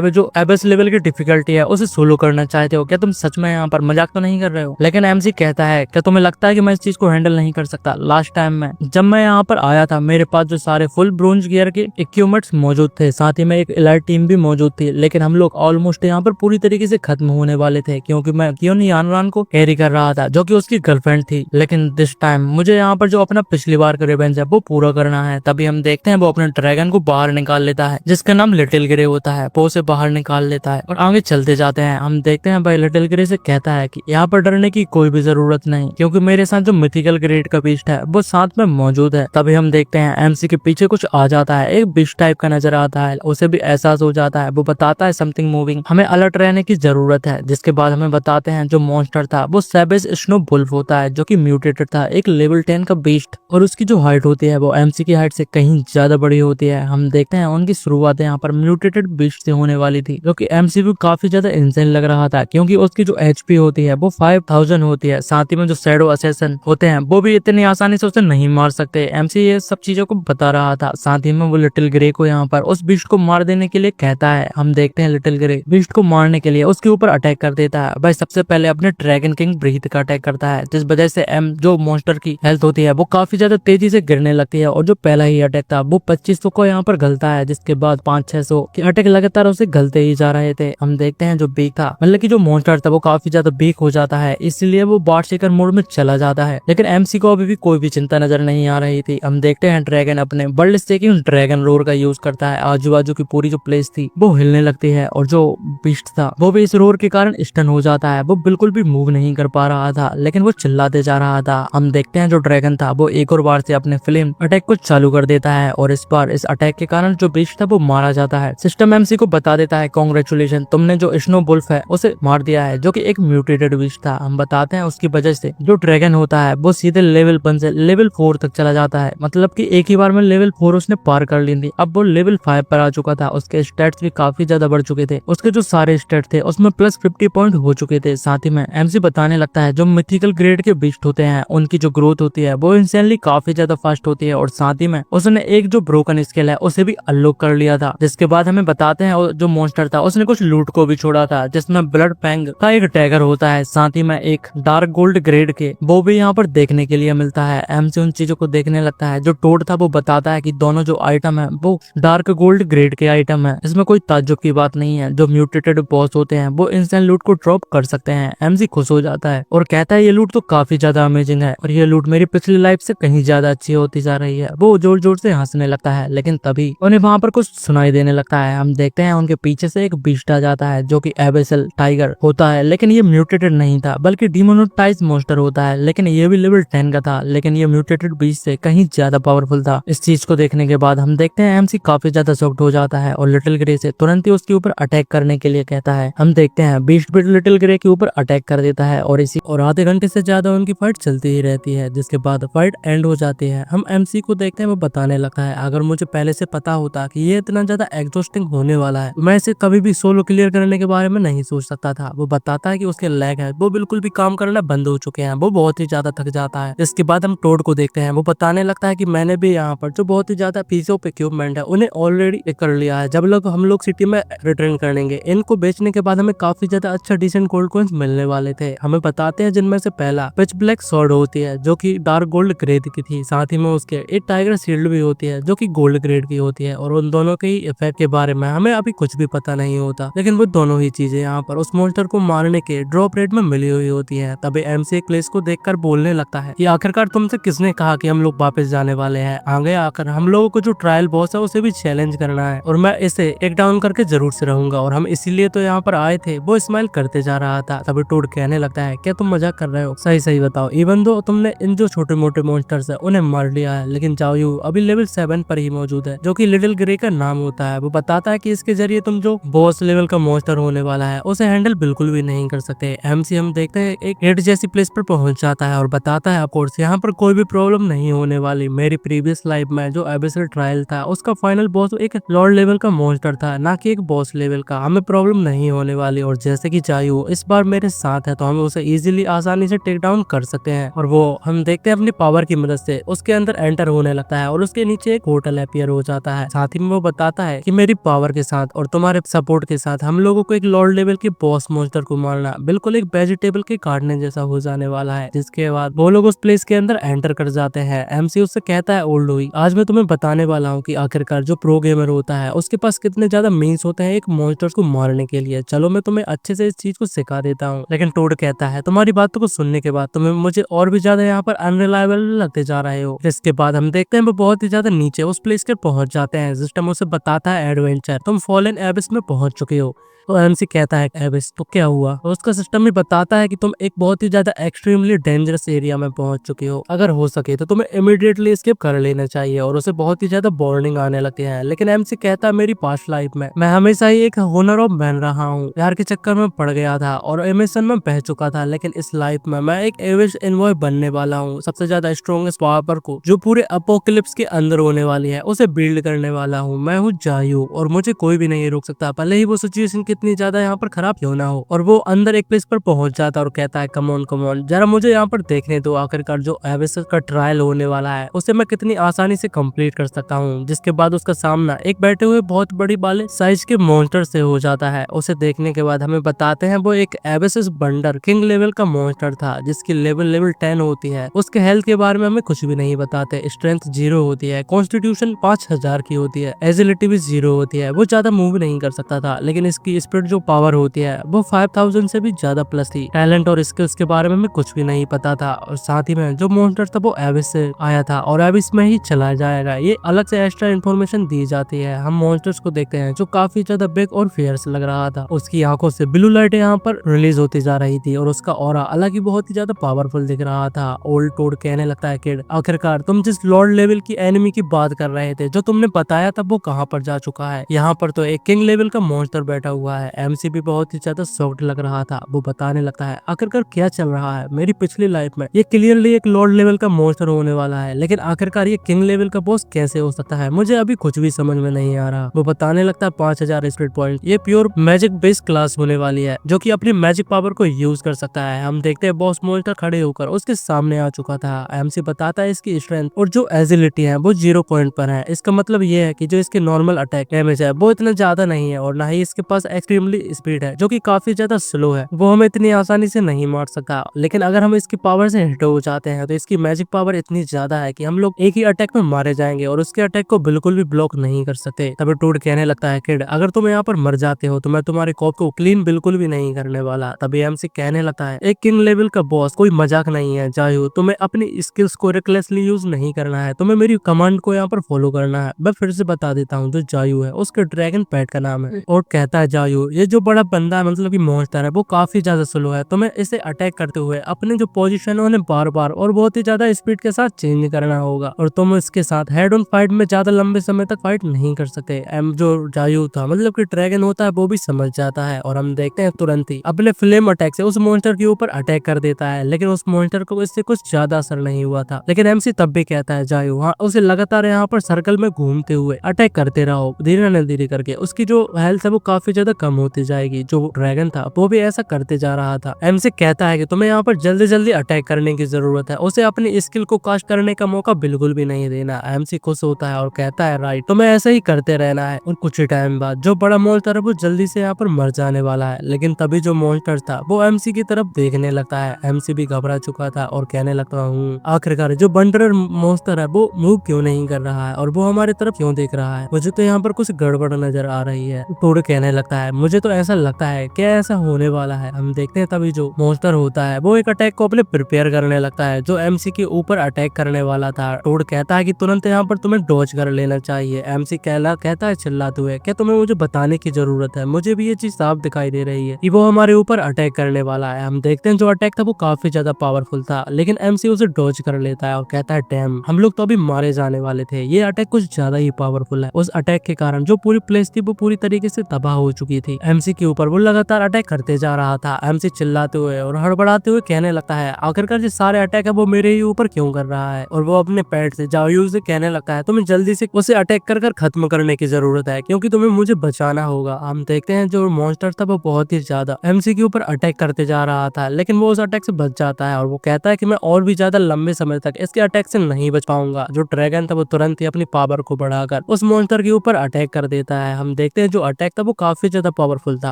जो एबिस लेवल की डिफिकल्टी है उसे सोलो करना चाहते हो, क्या तुम सच में यहाँ पर मजाक तो नहीं कर रहे हो? लेकिन एमसी कहता है क्या तुम्हें लगता है कि मैं इस चीज को हैंडल नहीं कर सकता? लास्ट टाइम में जब मैं यहाँ पर आया था मेरे पास जो सारे फुल ब्रोंज गियर के इक्विपमेंट्स मौजूद थे, साथ ही में एक एलाइट टीम भी मौजूद थी, लेकिन हम लोग ऑलमोस्ट यहाँ पर पूरी तरीके से खत्म होने वाले थे क्योंकि मैं क्यों यानरान को कैरी कर रहा था जो कि उसकी गर्लफ्रेंड थी। लेकिन दिस टाइम मुझे यहाँ पर जो अपना पिछली बार का रिवेंज है वो पूरा करना है। तभी हम देखते हैं वो अपने ड्रैगन को बाहर निकाल लेता है जिसका नाम लिटिल ग्रे होता है। वो उसे बाहर निकाल लेता है और आगे चलते जाते हैं। हम देखते हैं भाई लिटिल ग्रे से कहता है कि यहाँ पर डरने की कोई भी जरूरत नहीं क्योंकि मेरे साथ जो मिथिकल ग्रेड का बीस्ट है वो साथ में मौजूद है। तभी हम देखते हैं एमसी के पीछे कुछ आ जाता है, एक बीस्ट टाइप का नजर आता है, उसे भी एहसास हो जाता है। वो बताता है समथिंग मूविंग, हमें अलर्ट रहने की जरूरत है। जिसके बाद हमें बताते हैं जो मॉन्स्टर था वो सैवेज स्नो वुल्फ होता है जो कि म्यूटेटेड था, एक लेवल 10 का बीस्ट, और उसकी जो हाइट होती है वो एमसी की हाइट से कहीं ज्यादा बड़ी होती है। हम देखते हैं उनकी शुरुआत यहाँ पर म्यूटेटेड बीस्ट से होने वाली थी जो कि एमसी को काफी ज्यादा इंसेन लग रहा था क्योंकि उसकी जो एचपी होती है वो 5000 होती है। साथ ही में जो शैडो असैसिन होते हैं वो भी इतनी आसानी से उसे नहीं मार सकते। एमसी ये सब चीजों को बता रहा था। साथ ही में वो लिटिल ग्रे को यहाँ पर उस बीस्ट को मार देने के लिए कहता है। हम देखते हैं लिटिल ग्रे बीस्ट को मारने के लिए उसके ऊपर अटैक कर देता है। भाई सबसे पहले अपने ड्रैगन किंग ब्रीथ का अटैक करता है, जिस वजह से जो मॉन्स्टर की हेल्थ होती है वो काफी ज्यादा तेजी से गिरने लगती है और जो पहला ही अटैक था वो 2500 को यहाँ पर गलता है, जिसके बाद 500-600 के अटैक लगातार उसे गलते ही जा रहे थे। हम देखते हैं जो बीक था मतलब कि जो मॉन्स्टर था वो काफी ज्यादा बीक हो जाता है, इसलिए वो बार शेकर मोड में चला जाता है। लेकिन एमसी को अभी भी कोई भी चिंता नजर नहीं आ रही थी। हम देखते हैं ड्रैगन अपने वर्ल्ड स्टेकिंग ड्रैगन रोर का यूज करता है। आजू बाजू की पूरी जो प्लेस थी वो हिलने लगती है और जो बीस्ट था वो भी इस रोर के कारण स्टन हो जाता है। वो बिल्कुल भी मूव नहीं कर पा रहा था लेकिन वो चिल्लाते जा रहा था। हम देखते हैं जो ड्रैगन था वो एक और बार से अपने फ्लेम अटैक को चालू कर देता है और इस बार इस अटैक के कारण जो बीस्ट था वो मारा जाता है। सिस्टम एमसी को बता देता है कांग्रेचुलेशन, तुमने जो स्नो वुल्फ है उसे मार दिया है जो कि एक म्यूटेटेड बीस्ट था। हम बताते हैं उसकी वजह से जो ड्रैगन होता है वो सीधे लेवल 1 से लेवल 4 तक चला जाता है, मतलब कि एक ही बार में लेवल 4 उसने पार कर ली थी। अब वो लेवल 5 पर आ चुका था। उसके स्टेट्स भी काफी ज्यादा बढ़ चुके थे, उसके जो सारे स्टेट थे उसमें प्लस 50 पॉइंट हो चुके थे। साथ ही में एमसी बताने लगता है जो मिथिकल ग्रेड के बीस्ट होते हैं उनकी जो ग्रोथ होती है वो इंसेंटली काफी ज्यादा फास्ट होती है, और साथ ही में उसने एक जो ब्रोकन स्किल है उसे भी अनलॉक कर लिया था। जिसके बाद हमें बताते हैं जो मॉन्स्टर था उसने कुछ लूट को भी छोड़ा था, जिसमें ब्लड पैंग का एक टैगर होता है, साथ ही में एक डार्क गोल्ड ग्रेड के वो भी यहाँ पर देखने के लिए मिलता है। एमसी उन चीजों को देखने लगता है। जो टोड था वो बताता है कि दोनों जो आइटम है वो डार्क गोल्ड ग्रेड के आइटम है, इसमें कोई ताज्जुब की बात नहीं है। जो म्यूटेटेड बॉस होते हैं वो इंस्टेंट लूट को ड्रॉप कर सकते हैं। एमसी खुश हो जाता है और कहता है ये लूट तो काफी ज्यादा अमेजिंग है और ये लूट मेरी पिछली लाइफ से कहीं ज्यादा अच्छी होती जा रही है। वो जोर जोर से हंसने लगता है, लेकिन तभी उन्हें वहां पर कुछ सुनाई देने लगता है। हम देखते हैं उनके पीछे से एक बीस्ट आ जाता है जो कि एबेसल टाइगर होता है, लेकिन ये म्यूटेटेड नहीं था बल्कि डिमोनेटाइज मॉन्स्टर होता है, लेकिन ये भी लेवल 10 का था, लेकिन ये म्यूटेटेड बीस्ट से कहीं ज्यादा पावरफुल था। इस चीज को देखने के बाद हम देखते हैं एमसी काफी ज्यादा शॉक्ड हो जाता है और लिटिल ग्रे से तुरंत ही उसके ऊपर अटैक करने के लिए कहता है। हम देखते हैं बीस्ट भी लिटिल ग्रे के ऊपर अटैक कर देता है और आधे घंटे से ज्यादा उनकी फाइट चलती ही रहती है, जिसके बाद फाइट एंड हो जाती है। हम एमसी को देखते हैं वो बताने लगता है अगर मुझे पहले से पता होता कि ये इतना ज्यादा एग्जॉस्टिंग होने वाला है। मैं इसे कभी भी सोलो क्लियर करने के बारे में नहीं सोच सकता था। वो बताता है कि उसके लेग है वो बिल्कुल भी काम करना बंद हो चुके हैं, वो बहुत ही ज्यादा थक जाता है। इसके बाद हम टोड को देखते हैं। वो बताने लगता है कि मैंने भी यहाँ पर जो बहुत ही ज्यादा पीस ऑफ इक्विपमेंट है उन्हें ऑलरेडी कर लिया है। जब लोग हम लोग सिटी में रिटर्न करेंगे, इनको बेचने के बाद हमें काफी ज्यादा अच्छा डिसेंट गोल्ड कॉइंस मिलने वाले थे। हमें बताते हैं जिनमें से पहला पिच ब्लैक स्वॉर्ड होती है जो कि डार्क गोल्ड ग्रेड की थी। साथ ही में उसके एक टाइगर शील्ड भी होती है जो कि गोल्ड ग्रेड की होती है, और उन दोनों के ही इफेक्ट के बारे में हमें अभी कुछ भी पता नहीं होता। लेकिन वो दोनों ही चीजें यहाँ पर उस मॉन्स्टर को मारने के ड्रॉप रेट में मिली हुई होती है। तभी एमसी एक प्लेस को देखकर बोलने लगता है कि आखिरकार तुमसे किसने कहा कि हम लोग वापस जाने वाले हैं। आगे आकर हम लोगों को जो ट्रायल बॉस है उसे भी चैलेंज करना है, और मैं इसे टेक डाउन करके जरूर से रहूंगा, और हम इसीलिए तो यहाँ पर आए थे। वो स्माइल करते जा रहा था। तभी टोड कहने लगता है क्या तुम मजाक कर रहे हो? सही सही बताओ, इवन दो तुमने इन जो छोटे मोटे मॉन्स्टर्स है उन्हें मार लिया है, लेकिन जाओयू अभी लेवल 7 पर ही मौजूद है जो कि लिटिल ग्रे का नाम होता है। वो बताता है कि इसके जरिए तुम जो बॉस लेवल का मॉन्स्टर होने वाला है उसे हैंडल बिल्कुल भी नहीं कर सकते। एमसी हम देखते हैं एक गेट जैसी प्लेस पर पहुंच जाता है और बताता है ऑफकोर्स यहाँ पर कोई भी प्रॉब्लम नहीं होने वाली। मेरी प्रीवियस लाइफ में जो एबिसल ट्रायल था उसका फाइनल बॉस एक लॉर्ड लेवल का मॉन्स्टर था, ना कि एक बॉस लेवल का। हमें प्रॉब्लम नहीं होने वाली, और जैसे कि जायू इस बार मेरे साथ है तो हम उसे इजीली आसानी से टेक डाउन कर सकते हैं। और वो हम देखते हैं अपनी पावर की मदद से उसके अंदर एंटर होने लगता है और उसके नीचे एक होटल अपीयर हो जाता है। साथ ही में वो बताता है कि मेरी पावर के साथ और तुम्हारे सपोर्ट के साथ हम लोगों को एक लॉर्ड लेवल के बॉस मॉन्स्टर को मारना बिल्कुल एक वेजिटेबल के काटने जैसा हो जाने वाला है। जिसके बाद वो लोग उस प्लेस के अंदर एंटर कर जाते हैं। एमसी उससे कहता है ओल्ड हुई, आज मैं तुम्हें बताने वाला हूँ कि आखिरकार जो प्रो गेमर होता है उसके पास कितने ज्यादा मीन्स होते हैं एक मॉन्स्टर को मारने के लिए। चलो मैं तुम्हें अच्छे से इस चीज को सिखा देता हूँ। लेकिन टोड कहता है तुम्हारी बातों को सुनने के बाद तुम्हें मुझे और भी ज्यादा यहाँ पर अनरिलायबल लगते जा रहे हो। इसके बाद हम देखते हैं वो बहुत ही ज्यादा नीचे उस प्लेस के पहुंच जाते हैं। सिस्टम उसे बताता है एडवेंचर तुम फॉलन एबिस में पहुंच चुके हो। तो एमसी कहता है एबिस तो क्या हुआ? तो उसका सिस्टम भी बताता है कि तुम एक बहुत ही ज्यादा एक्सट्रीमली डेंजरस एरिया में पहुंच चुके हो। अगर हो सके तो तुम्हें इमीडिएटली स्किप कर लेना चाहिए, और उसे बहुत ही ज्यादा बॉर्निंग आने लगती है। लेकिन एमसी कहता है मेरी पास्ट लाइफ में मैं हमेशा ही एक होनर ऑफ बन रहा हूँ, प्यार के चक्कर में पड़ गया था और एमिशन में बह चुका था। लेकिन इस लाइफ में मैं एक एविश एनवॉय बनने वाला हूँ, सबसे ज्यादा स्ट्रॉन्गेस्ट पावर को जो पूरे अपोकलिप्स के अंदर होने वाली है उसे बिल्ड करने वाला हूँ। मैं हूँ जायू और मुझे कोई भी नहीं रोक सकता, भले ही वो सिचुएशन कितनी ज्यादा यहाँ पर खराब क्यों ना हो। और वो अंदर एक प्लेस पर पहुंच जाता है और कहता है कम ऑन जरा मुझे यहाँ पर देखने दो, आखिरकार जो एबिस का ट्रायल होने वाला है उसे मैं कितनी आसानी से कंप्लीट कर सकता हूँ। जिसके बाद उसका सामना एक बैठे हुए बहुत बड़ी वाले साइज के मॉन्स्टर से हो जाता है। उसे देखने के बाद हमें बताते हैं वो एक एबिसिस बंडर किंग लेवल का मॉन्स्टर था जिसकी लेवल 10 होती है। उसके हेल्थ के बारे में हमें कुछ भी नहीं बताते। स्ट्रेंथ 0 होती है, कॉन्स्टिट्यूशन 5000 की होती है, एजिलिटी भी 0 होती है। वो ज्यादा मूव नहीं कर सकता था, लेकिन इसकी स्पीड जो पावर होती है वो 5000 से भी ज्यादा प्लस थी। टैलेंट और स्किल्स के बारे में हमें कुछ भी नहीं पता था। और साथ ही में जो मॉन्स्टर था वो एबिस से आया था और एबिस में ही चला जाएगा, ये अलग से एक्स्ट्रा इन्फॉर्मेशन दी जाती है। हम मॉन्स्टर्स को देखते हैं जो काफी ज्यादा बिग और फियर्स लग रहा था। उसकी आंखों से ब्लू लाइट यहाँ पर रिलीज होती जा रही थी और उसका ऑरा अलग ही बहुत ही ज्यादा पावरफुल दिख रहा था। ओल्ड टोड कहने लगता है किड आखिरकार तुम जिस लॉर्ड लेवल की एनिमी की बात कर रहे थे जो तुमने बताया था वो कहाँ पर जा चुका है? यहाँ पर तो एक किंग लेवल का मॉन्स्टर बैठा हुआ है। एमसी भी बहुत ही ज्यादा सॉफ्ट लग रहा था। वो बताने लगता है आखिरकार क्या चल रहा है? मेरी पिछली लाइफ में ये क्लियरली एक लॉर्ड लेवल का मॉन्स्टर होने वाला है, लेकिन आखिरकार ये किंग लेवल का बॉस कैसे हो सकता है? मुझे अभी कुछ भी समझ में नहीं आ रहा। वो बताने लगता है 5000 स्पीड पॉइंट, ये प्योर मैजिक बेस्ड क्लास होने वाली है जो कि अपनी मैजिक पावर को यूज कर सकता है। हम देखते हैं बॉस मॉन्स्टर खड़े होकर उसके सामने आ चुका था। एमसी बताता है इसकी स्ट्रेंथ और जो एजिलिटी है वो 0 पॉइंट पर है। इसका मतलब ये है कि जो इसके नॉर्मल अटैक डैमेज है वो इतना ज्यादा नहीं है, और ना ही इसके पास एक्सट्रीमली स्पीड है जो कि काफी ज्यादा स्लो है। वो हमें इतनी आसानी से नहीं मार सकता, लेकिन अगर हम इसकी पावर से हिट हो जाते हैं तो इसकी मैजिक पावर इतनी ज्यादा है कि हम लोग एक ही अटैक में मारे जाएंगे और उसके अटैक को बिल्कुल भी ब्लॉक नहीं कर सकते। तभी टूड कहने लगता है किड अगर तुम यहाँ पर मर जाते हो तो मैं तुम्हारे कॉप को क्लीन बिल्कुल भी नहीं करने वाला। तभी एमसी कहने लगता है एक किंग लेवल का बॉस कोई मजाक नहीं है जायू, तुम्हें अपनी स्किल्स को रिकलेसली यूज नहीं करना है, तुम्हें मेरी कमांड को यहाँ पर फॉलो करना है। मैं फिर से बता देता हूँ जो जायू है उसके ड्रैगन पेट का नाम है और कहता है जायू जायू, ये जो बड़ा बंदा है मतलब कि मॉन्स्टर है, वो काफी ज्यादा स्लो है। तुम्हें इसे अटैक करते हुए अपने जो पोजीशन है उन्हें बार बार और बहुत ही ज्यादा स्पीड के साथ चेंज करना होगा, और तुम इसके साथ हेड ऑन फाइट में ज्यादा लंबे समय तक फाइट नहीं कर सकते। एम जो जायू था मतलब कि ड्रैगन होता है वो भी समझ जाता है, और हम देखते हैं तुरंत ही अपने फ्लेम अटैक से उस मॉन्स्टर के ऊपर अटैक कर देता है। लेकिन उस मॉन्स्टर को इससे कुछ ज्यादा असर नहीं हुआ था। लेकिन एमसी तब भी कहता है जायू हाँ उसे लगातार यहाँ पर सर्कल में घूमते हुए अटैक करते रहो, धीरे न धीरे करके उसकी जो हेल्थ है वो काफी ज्यादा कम होती जाएगी। जो ड्रैगन था वो भी ऐसा करते जा रहा था। एमसी कहता है कि तुम्हें यहाँ पर जल्दी जल्दी अटैक करने की जरूरत है, उसे अपनी स्किल को कास्ट करने का मौका बिल्कुल भी नहीं देना। एमसी खुश होता है और कहता है राइट, तुम्हें ऐसा ही करते रहना है। और कुछ ही टाइम बाद जो बड़ा मॉन्स्टर है वो जल्दी से यहाँ पर मर जाने वाला है। लेकिन तभी जो मॉन्स्टर था वो एमसी की तरफ देखने लगता है। एमसी भी घबरा चुका था और कहने लगता हूँ आखिरकार जो बंडर मॉन्स्टर है वो मूव क्यों नहीं कर रहा है और वो हमारे तरफ क्यों देख रहा है, मुझे तो यहाँ पर कुछ गड़बड़ नजर आ रही है। टोड कहने लगता है मुझे तो ऐसा लगता है क्या ऐसा होने वाला है। हम देखते हैं तभी जो मॉन्स्टर होता है वो एक अटैक को अपने प्रिपेयर करने लगता है जो एमसी के ऊपर अटैक करने वाला था। टोड कहता है कि तुरंत यहाँ पर तुम्हें डॉज कर लेना चाहिए। एमसी कहता है चिल्लाते हुए क्या तुम्हें मुझे बताने की जरूरत है, मुझे भी ये चीज साफ दिखाई दे रही है कि वो हमारे ऊपर अटैक करने वाला है। हम देखते हैं जो अटैक था वो काफी ज्यादा पावरफुल था, लेकिन एमसी उसे डॉज कर लेता है और कहता है डैम हम लोग तो अभी मारे जाने वाले थे, ये अटैक कुछ ज्यादा ही पावरफुल है। उस अटैक के कारण जो पूरी प्लेस थी वो पूरी तरीके से तबाह हो चुकी थी। एमसी के ऊपर वो लगातार अटैक करते जा रहा था। एमसी चिल्लाते हुए और हड़बड़ाते हुए कहने लगता है आखिरकार ये सारे अटैक है वो मेरे ही ऊपर क्यों कर रहा है, और वो अपने पेट से जायू से कहने लगता है तुम्हें जल्दी से उसे अटैक कर खत्म करने की जरूरत है क्योंकि तुम्हें मुझे बचाना होगा। हम देखते हैं जो मॉन्स्टर था वो बहुत ही ज्यादा एमसी के ऊपर अटैक करते जा रहा था, लेकिन वो उस अटैक से बच जाता है और वो कहता है कि मैं और भी ज्यादा लंबे समय तक इसके अटैक से नहीं बच पाऊंगा। जो ड्रैगन था वो तुरंत ही अपनी पावर को बढ़ाकर उस मॉन्स्टर के ऊपर अटैक कर देता है। हम देखते हैं जो अटैक था वो काफी ज्यादा पावरफुल था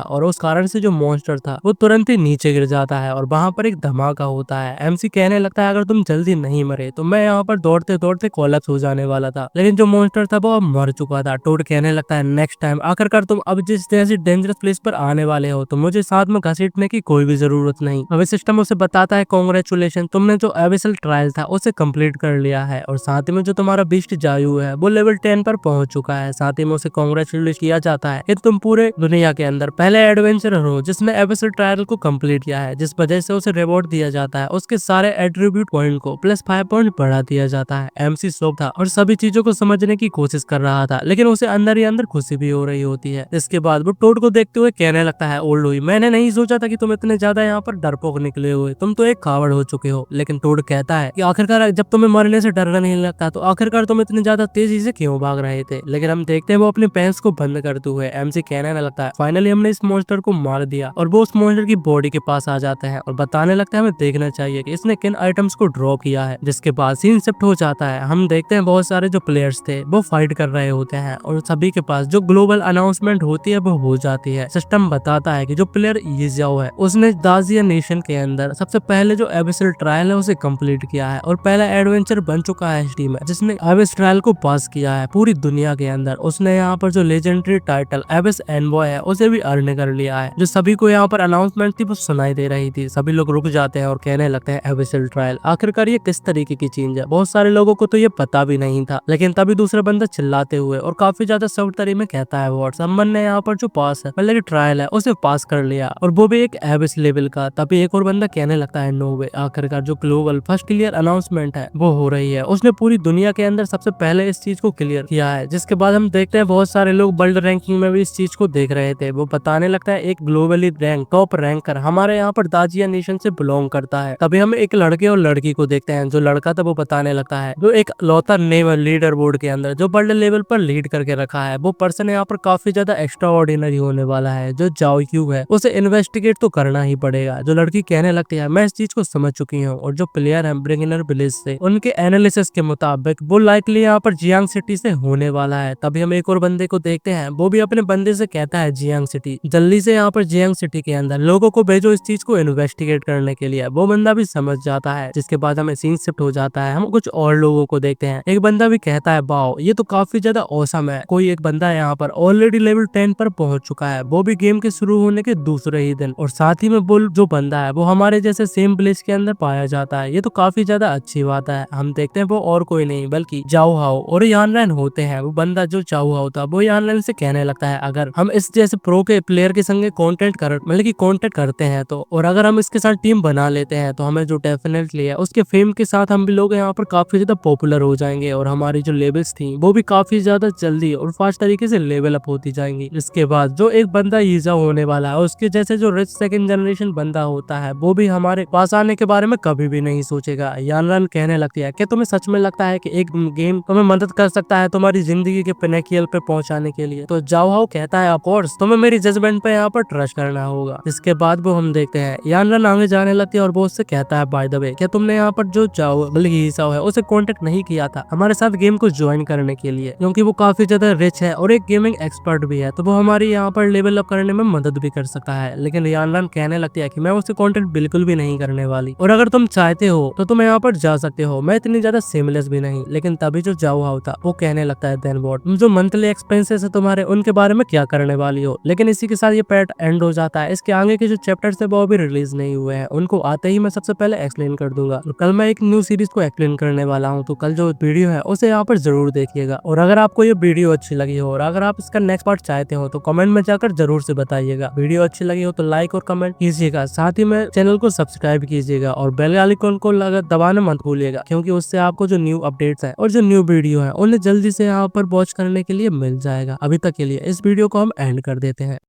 और उस कारण से जो मॉन्स्टर था वो तुरंत ही नीचे गिर जाता है और वहां पर एक धमाका होता है। एमसी कहने लगता है अगर तुम जल्दी नहीं मरे तो मैं यहाँ पर दौड़ते दौड़ते कोलैप्स हो जाने वाला था, लेकिन जो मॉन्स्टर था वो अब मर चुका था। टोड कहने लगता है नेक्स्ट टाइम आखिरकार तुम अब जिस जैसी डेंजरस प्लेस पर आने वाले हो तो मुझे साथ में घसीटने की कोई भी जरूरत नहीं। अभी सिस्टम उसे बताता है कांग्रेचुलेशन, तुमने जो एबिसल ट्रायल था उसे कंप्लीट कर लिया है और साथ ही में जो तुम्हारा बीस्ट जायू है वो लेवल 10 पर पहुंच चुका है। साथ ही में उसे कांग्रेचुलेट किया जाता है कि तुम पूरे दुनिया के अंदर पहले एडवेंचरर हो जिसने एबिसल ट्रायल को कंप्लीट किया है, जिस वजह से उसे रिवॉर्ड दिया जाता है। उसके सारे एट्रीब्यूट पॉइंट को +5 पॉइंट बढ़ा दिया जाता है। एमसी शॉक था और सभी चीजों को समझने की कोशिश कर रहा था, लेकिन उसे अंदर ही अंदर खुशी भी हो रही होती है। इसके बाद वो टोड को देखते हुए कहने लगता है ओल्ड हुई, मैंने नहीं सोचा था कि तुम इतने ज्यादा यहाँ पर डरपोक निकले हुए, तुम तो एक कावड़ हो चुके हो। लेकिन टोड कहता है कि आखिरकार जब तुम्हें मरने से डरना नहीं लगता तो आखिरकार तुम इतनी ज्यादा तेजी से क्यों भाग रहे थे। लेकिन हम देखते हैं वो अपने पेंस को बंद करते हुए एमसी कहने लगता है फाइनली हमने इस मॉन्स्टर को मार दिया, और वो उस मॉन्स्टर की बॉडी के पास आ जाता है और बताने लगता है हमें देखना चाहिए कि इसने किन आइटम्स को ड्रॉ किया है। जिसके बाद सीन शिफ्ट हो जाता है। हम देखते हैं बहुत सारे जो प्लेयर्स थे वो फाइट कर रहे होते हैं और सभी के पास जो ग्लोबल अनाउंसमेंट होती है वो हो जाती है। सिस्टम बताता है कि जो प्लेयर यीजाओ है उसने दाजिया नेशन के अंदर सबसे पहले जो एबिसल ट्रायल है उसे कंप्लीट किया है और पहला एडवेंचर बन चुका है इस टीम में जिसने एबिस ट्रायल को पास किया है पूरी दुनिया के अंदर। उसने यहाँ पर जो लेजेंडरी टाइटल एबिस एनबॉय है उसे भी अर्न कर लिया है। जो सभी को यहाँ पर अनाउंसमेंट थी वो सुनाई दे रही थी। सभी लोग रुक जाते हैं और कहने लगते हैं एबिसल ट्रायल आखिरकार ये किस तरीके की चीज है। बहुत सारे लोगों को तो ये पता भी नहीं था, लेकिन तभी दूसरा बंदा चिल्लाते हुए और काफी ज्यादा सख्त तरीके में कहता है व्हाट समवन ने यहाँ पर जो पास है मतलब ट्रायल है उसे पास कर लिया और वो भी एक एबिस लेवल का। तभी एक और बंदा कहने लगता है नो वे, आखिरकार जो ग्लोबल फर्स्ट क्लियर अनाउंसमेंट है वो हो रही है। उसने पूरी दुनिया के अंदर सबसे पहले इस चीज को क्लियर किया है। जिसके बाद हम देखते हैं बहुत सारे लोग वर्ल्ड रैंकिंग में भी इस चीज को देख रहे थे। वो बताने लगता है एक ग्लोबली रैंक टॉप रैंकर हमारे यहाँ पर दाजिया नेशन से बिलोंग करता है। तभी हम एक लड़के और लड़की को देखते हैं। जो लड़का था वो बताने लगता है जो एक लौता नेवल लीडर बोर्ड के अंदर जो वर्ल्ड लेवल पर लीड करके रखा है वो पर्सन यहाँ पर काफी ज्यादा एक्स्ट्रा ऑर्डिनरी होने वाला है। जो जाओक्यू है उसे इन्वेस्टिगेट तो करना ही पड़ेगा। जो लड़की कहने लगती है मैं इस चीज को समझ चुकी हूँ, और जो प्लेयर है ब्रिंगनर विलेज से उनके एनालिसिस के मुताबिक वो लाइकली यहाँ पर जियांग सिटी से होने वाला है। तभी हम एक और बंदे को देखते हैं। वो भी अपने बंदे से कहता है जियांग सिटी जल्दी से यहाँ पर जियांग सिटी के अंदर लोगों को भेजो इस चीज को इन्वेस्टिगेट करने के लिए। वो बंदा भी समझ जाता है। जिसके बाद हमें सीन शिफ्ट हो जाता है। हम कुछ और लोगों को देखते हैं। एक बंदा भी कहता है वाओ ये तो काफी ज्यादा औसम है। कोई एक बंदा यहाँ पर ऑलरेडी लेवल 10 पर पहुंच चुका है, वो भी गेम के शुरू होने के दूसरे ही दिन, और साथ ही में वो जो बंदा है वो हमारे जैसे सेम प्लेस के अंदर पाया जाता है। ये तो काफी ज्यादा अच्छी बात है। हम देखते हैं वो और कोई नहीं बल्कि जाओ हाओ और यानरैन होते हैं। वो बंदा जो चाओ हाओ था वो यानरैन से कहने लगता है अगर हम इस जैसे जैसे प्रो के प्लेयर के संग कांटेक्ट करते हैं तो, और अगर हम इसके साथ टीम बना लेते हैं तो हमें जो डेफिनेटली है उसके फेम के साथ हम भी लोग यहाँ पर काफी ज्यादा पॉपुलर हो जाएंगे और हमारी जो लेवल्स थी वो भी काफी ज्यादा जल्दी और फास्ट तरीके से लेवल अप होती जाएंगी। इसके बाद जो एक बंदा ईजा होने वाला है उसके जैसे जो रिच सेकंड जनरेशन बंदा होता है वो भी हमारे पास आने के बारे में कभी भी नहीं सोचेगा। यानरन कहने लगती है कि तुम्हें सच में लगता है कि एक गेम तुम्हें मदद कर सकता है तुम्हारी जिंदगी के पिनेकियल पे पहुंचाने के लिए? तो जाओ हाउ कहता है ऑफ कोर्स तुम्हें मेरी जजमेंट पे यहाँ पर ट्रस्ट करना होगा। इसके बाद वो हम देखते हैं यानरन आगे जाने लगती है और वो उससे कहता है बाय द वे क्या तुमने यहाँ पर जो जाओ ईसाओ है उसे कांटेक्ट नहीं किया था हमारे साथ गेम को ज्वाइन करने के लिए, क्योंकि वो काफी ज्यादा रिच है और एक गेमिंग एक्सपर्ट भी है तो वो हमारी यहाँ पर लेवल अप करने में मदद भी कर सकता है। लेकिन यानरन कहने लगती है कि मैं उससे कांटेक्ट बिल्कुल भी नहीं करने वाली और अगर तुम चाहते हो तो तुम यहाँ पर जा सकते हो, मैं इतनी ज्यादा सेमलेस भी नहीं। लेकिन तभी जो जाओ हाउ था वो कहने लगता है देन व्हाट, जो मंथली एक्सपेंसेस है तुम्हारे उनके बारे में क्या करने वाली हो। लेकिन इसी के साथ ये पार्ट एंड हो जाता है। इसके आगे के जो चैप्टर्स है वो अभी रिलीज नहीं हुए हैं, उनको आते ही मैं सबसे पहले एक्सप्लेन कर दूंगा। तो कल मैं एक न्यू सीरीज को एक्सप्लेन करने वाला हूँ तो कल जो वीडियो है उसे यहाँ पर जरूर देखिएगा। और अगर आपको ये वीडियो अच्छी लगी हो और अगर आप इसका नेक्स्ट पार्ट चाहते हो तो कमेंट में जाकर जरूर से बताइएगा। वीडियो अच्छी लगी हो तो लाइक और कमेंट कीजिएगा, साथ ही में चैनल को सब्सक्राइब कीजिएगा और बेल आइकन को दबाना मत भूलिएगा, क्योंकि उससे आपको जो न्यू अपडेट्स है और जो न्यू वीडियो है उन्हें जल्दी से यहाँ पर वॉच करने के लिए मिल जाएगा। अभी तक के लिए इस वीडियो को हम एंड कर देते हैं।